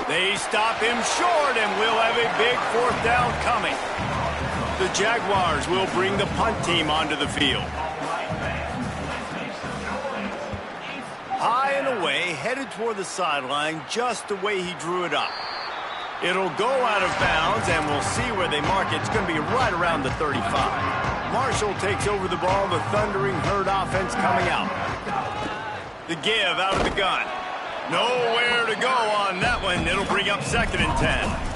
They stop him short, and we'll have a big 4th down coming. The Jaguars will bring the punt team onto the field. High and away, headed toward the sideline, just the way he drew it up. It'll go out of bounds, and we'll see where they mark it. It's going to be right around the 35. Marshall takes over the ball, the Thundering Herd offense coming out. The give out of the gun. Nowhere to go on that one. It'll bring up 2nd and 10.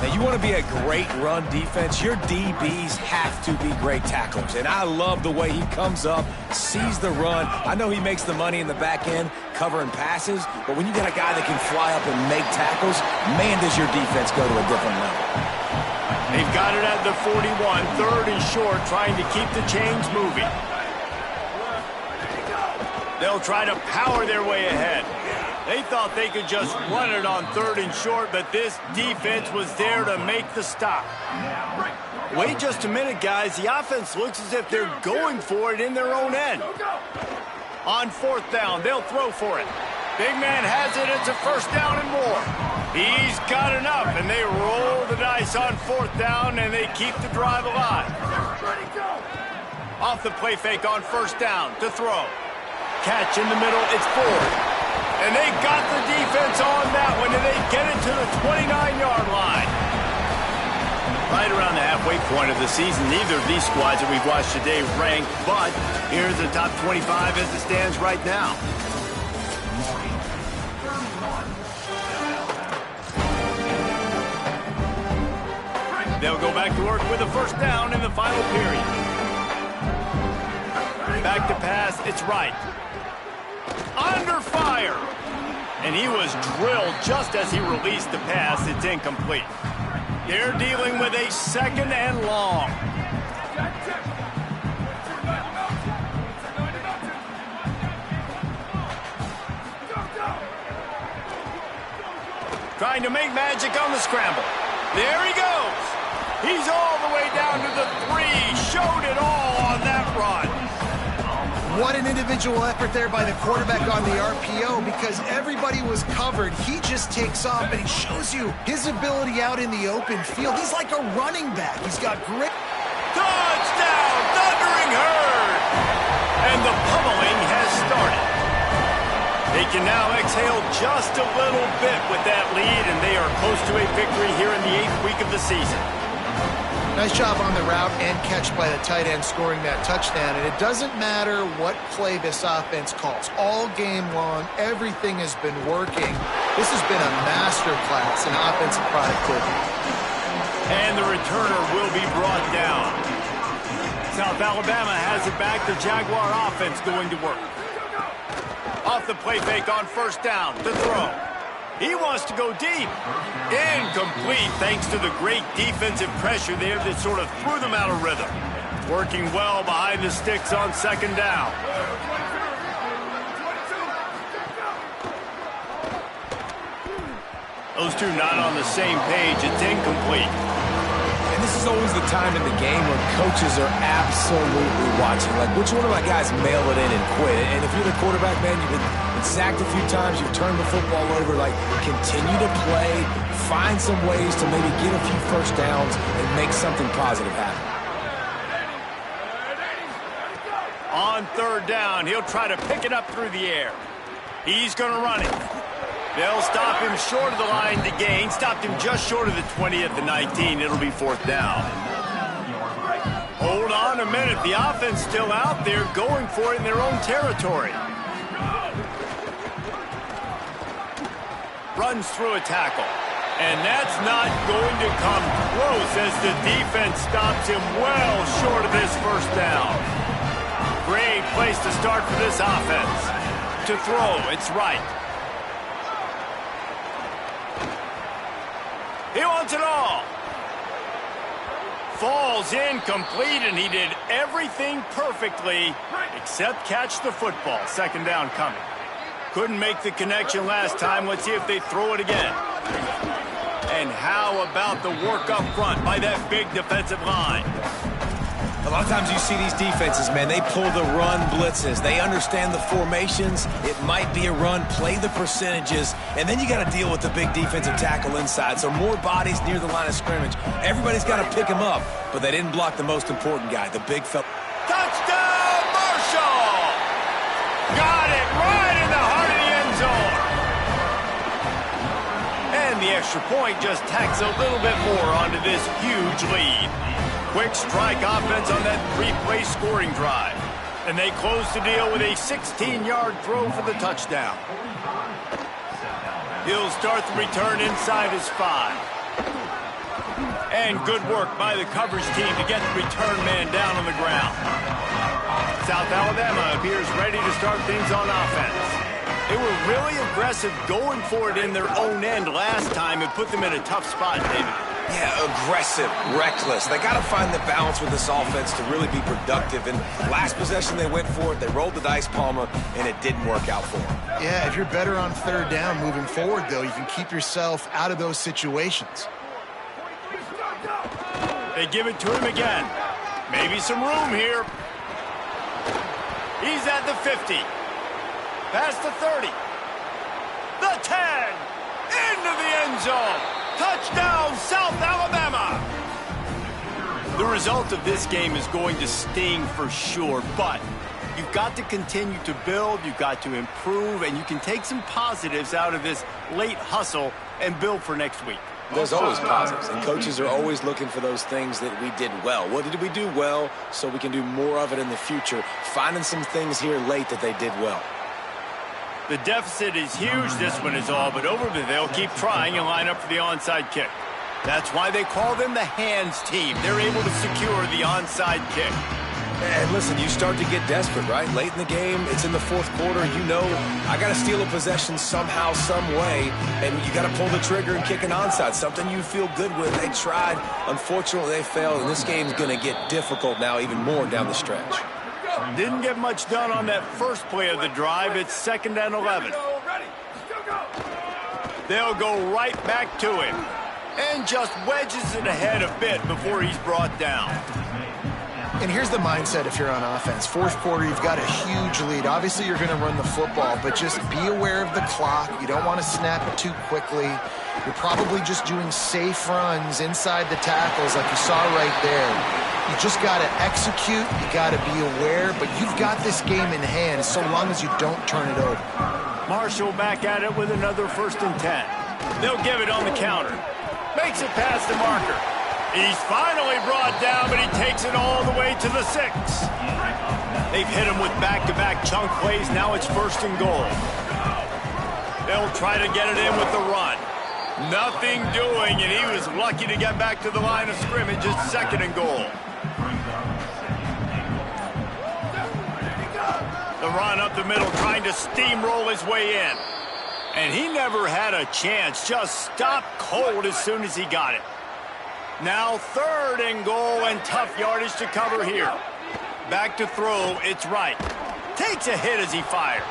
Now, you want to be a great run defense, your DBs have to be great tacklers. And I love the way he comes up, sees the run. I know he makes the money in the back end covering passes, but when you got a guy that can fly up and make tackles, man, does your defense go to a different level. They've got it at the 41, 3rd and short, trying to keep the chains moving. They'll try to power their way ahead. They thought they could just run it on 3rd and short, but this defense was there to make the stop. Wait just a minute, guys. The offense looks as if they're going for it in their own end. On 4th down, they'll throw for it. Big man has it. It's a 1st down and more. He's got enough, and they roll the dice on 4th down, and they keep the drive alive. Off the play fake on 1st down to throw. Catch in the middle. It's Ford. And they got the defense on that one, and they get it to the 29-yard line. Right around the halfway point of the season, neither of these squads that we've watched today rank, but here's the top 25 as it stands right now. They'll go back to work with a 1st down in the final period. Back to pass, it's right. Under fire. And he was drilled just as he released the pass. It's incomplete. They're dealing with a 2nd and long. Trying to make magic on the scramble. There he goes. He's all the way down to the 3. Showed it all on that run. What an individual effort there by the quarterback on the RPO, because everybody was covered. He just takes off, and he shows you his ability out in the open field. He's like a running back. He's got great... Touchdown, Thundering Herd! And the pummeling has started. They can now exhale just a little bit with that lead, and they are close to a victory here in the 8th week of the season. Nice job on the route and catch by the tight end scoring that touchdown. And it doesn't matter what play this offense calls. All game long, everything has been working. This has been a masterclass in offensive productivity. And the returner will be brought down. South Alabama has it back. The Jaguar offense going to work. Off the play fake on 1st down to throw. He wants to go deep. Incomplete thanks to the great defensive pressure there that sort of threw them out of rhythm. Working well behind the sticks on 2nd down. Those two not on the same page. It's incomplete. And this is always the time in the game when coaches are absolutely watching. Like, which one of my guys mail it in and quit? And if you're the quarterback, man, you've been sacked a few times, you've turned the football over. Like, continue to play, find some ways to maybe get a few 1st downs and make something positive happen. On 3rd down, he'll try to pick it up through the air. He's going to run it. They'll stop him short of the line to gain. Stopped him just short of the 20 at the 19. It'll be 4th down. Hold on a minute. The offense still out there going for it in their own territory. Runs through a tackle. And that's not going to come close as the defense stops him well short of this 1st down. Great place to start for this offense. To throw, it's right. He wants it all. Falls incomplete, and he did everything perfectly except catch the football. 2nd down coming. Couldn't make the connection last time. Let's see if they throw it again. And how about the work up front by that big defensive line? A lot of times you see these defenses, man, they pull the run blitzes. They understand the formations. It might be a run, play the percentages, and then you got to deal with the big defensive tackle inside. So more bodies near the line of scrimmage. Everybody's got to pick him up, but they didn't block the most important guy, the big fella. Touchdown, Marshall! Got it right in the heart of the end zone. And the extra point just tacks a little bit more onto this huge lead. Quick strike offense on that 3-play scoring drive. And they close the deal with a 16-yard throw for the touchdown. He'll start the return inside his 5. And good work by the coverage team to get the return man down on the ground. South Alabama appears ready to start things on offense. They were really aggressive going for it in their own end last time and put them in a tough spot, David. Yeah, aggressive, reckless. They got to find the balance with this offense to really be productive. And last possession, they went for it. They rolled the dice, Palmer, and it didn't work out for them. Yeah, if you're better on 3rd down moving forward, though, you can keep yourself out of those situations. They give it to him again. Maybe some room here. He's at the 50. Past the 30. The 10. Into the end zone. Touchdown, South Alabama! The result of this game is going to sting for sure, but you've got to continue to build, you've got to improve, and you can take some positives out of this late hustle and build for next week. There's always positives, and coaches are always looking for those things that we did well. What did we do well so we can do more of it in the future? Finding some things here late that they did well. The deficit is huge, this one is all, but over, they'll keep trying and line up for the onside kick. That's why they call them the hands team. They're able to secure the onside kick. And listen, you start to get desperate, right? Late in the game, it's in the 4th quarter. You know, I got to steal a possession somehow, some way, and you got to pull the trigger and kick an onside, something you feel good with. They tried. Unfortunately, they failed, and this game's going to get difficult now even more down the stretch. Didn't get much done on that first play of the drive. It's 2nd and 11. They'll go right back to him and just wedges it ahead a bit before he's brought down. And here's the mindset if you're on offense. 4th quarter, you've got a huge lead. Obviously, you're going to run the football, but just be aware of the clock. You don't want to snap it too quickly. You're probably just doing safe runs inside the tackles like you saw right there. You just got to execute. You got to be aware, but you've got this game in hand so long as you don't turn it over. Marshall back at it with another 1st and 10. They'll give it on the counter. Makes it past the marker. He's finally brought down, but he takes it all the way to the 6. They've hit him with back-to-back chunk plays. Now it's 1st and goal. They'll try to get it in with the run. Nothing doing, and he was lucky to get back to the line of scrimmage. It's 2nd and goal. The run up the middle, trying to steamroll his way in. And he never had a chance. Just stopped cold as soon as he got it. Now 3rd and goal, and tough yardage to cover here. Back to throw, it's right. Takes a hit as he fires.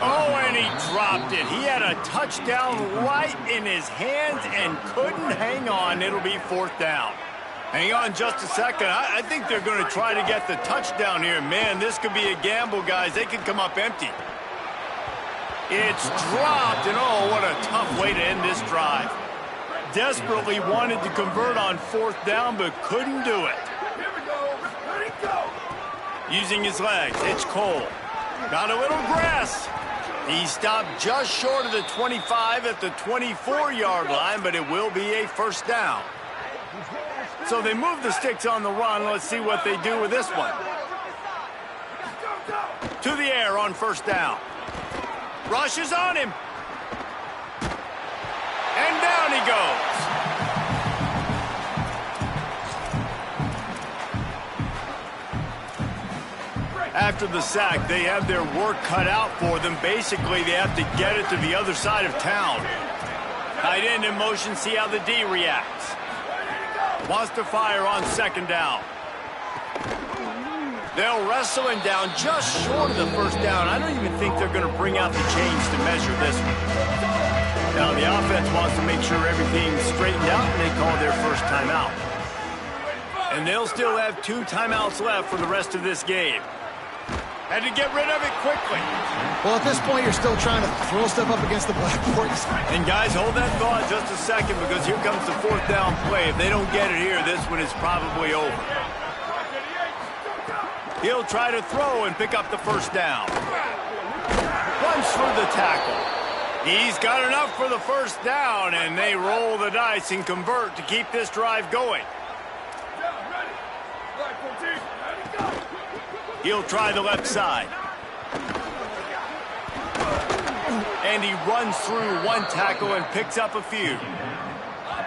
Oh, and he dropped it. He had a touchdown right in his hands and couldn't hang on. It'll be 4th down. Hang on just a second. I think they're going to try to get the touchdown here. Man, this could be a gamble, guys. They could come up empty. It's dropped, and oh, what a tough way to end this drive. Desperately wanted to convert on 4th down, but couldn't do it. Here we go. Ready, go. Using his legs, it's Cole. Got a little grass. He stopped just short of the 25 at the 24-yard line, but it will be a first down. So they move the sticks on the run. Let's see what they do with this one. To the air on first down. Rushes on him. And down he goes. After the sack, they have their work cut out for them. Basically, they have to get it to the other side of town. Tight end in motion, see how the D reacts. Wants to fire on second down. They'll wrestle him down just short of the first down. I don't even think they're going to bring out the chains to measure this one. Now, the offense wants to make sure everything's straightened out, and they call their first timeout. And they'll still have 2 timeouts left for the rest of this game. Had to get rid of it quickly. Well, at this point, you're still trying to throw stuff up against the blackboard. And guys, hold that thought just a second, because here comes the fourth down play. If they don't get it here, this one is probably over. He'll try to throw and pick up the first down. Runs through the tackle. He's got enough for the first down, and they roll the dice and convert to keep this drive going. He'll try the left side. And he runs through one tackle and picks up a few.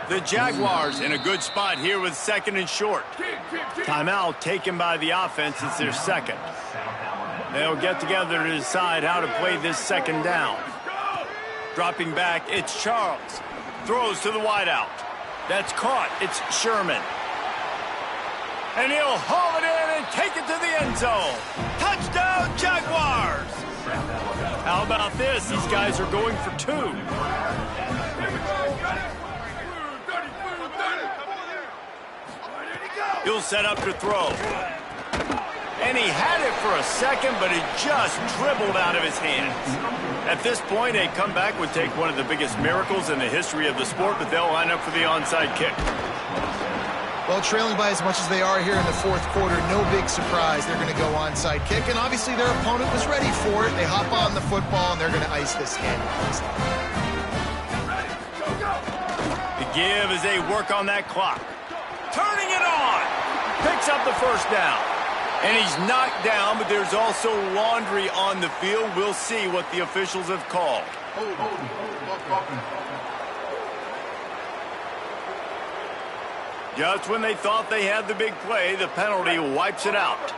The Jaguars in a good spot here with second and short. Timeout taken by the offense. It's their second. They'll get together to decide how to play this second down. Dropping back, it's Charles. Throws to the wideout. That's caught. It's Sherman. And he'll haul it in and take it to the end zone. Touchdown, Jaguars! How about this? These guys are going for 2. He'll set up to throw. And he had it for a second, but it just dribbled out of his hands. At this point, a comeback would take one of the biggest miracles in the history of the sport, but they'll line up for the onside kick. Well, trailing by as much as they are here in the fourth quarter, no big surprise. They're going to go onside kick, and obviously their opponent was ready for it. They hop on the football, and they're going to ice this game. The give as they work on that clock. Turning it on. Picks up the first down. And he's knocked down, but there's also laundry on the field. We'll see what the officials have called. Just when they thought they had the big play, the penalty wipes it out.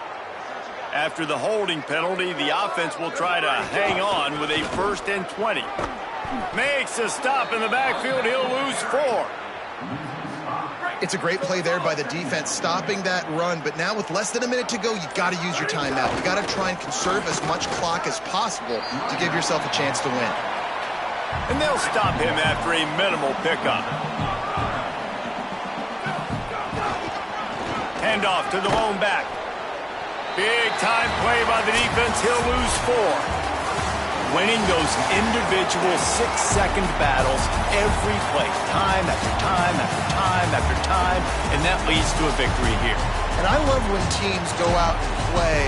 After the holding penalty, the offense will try to hang on with a 1st and 20. Makes a stop in the backfield. He'll lose 4. It's a great play there by the defense, stopping that run. But now with less than a minute to go, you got to use your timeout. You got to try and conserve as much clock as possible to give yourself a chance to win. And they'll stop him after a minimal pickup. Handoff to the lone back. Big time play by the defense. He'll lose 4. Winning those individual 6-second battles every play, time after time after time after time, and that leads to a victory here. And I love when teams go out and play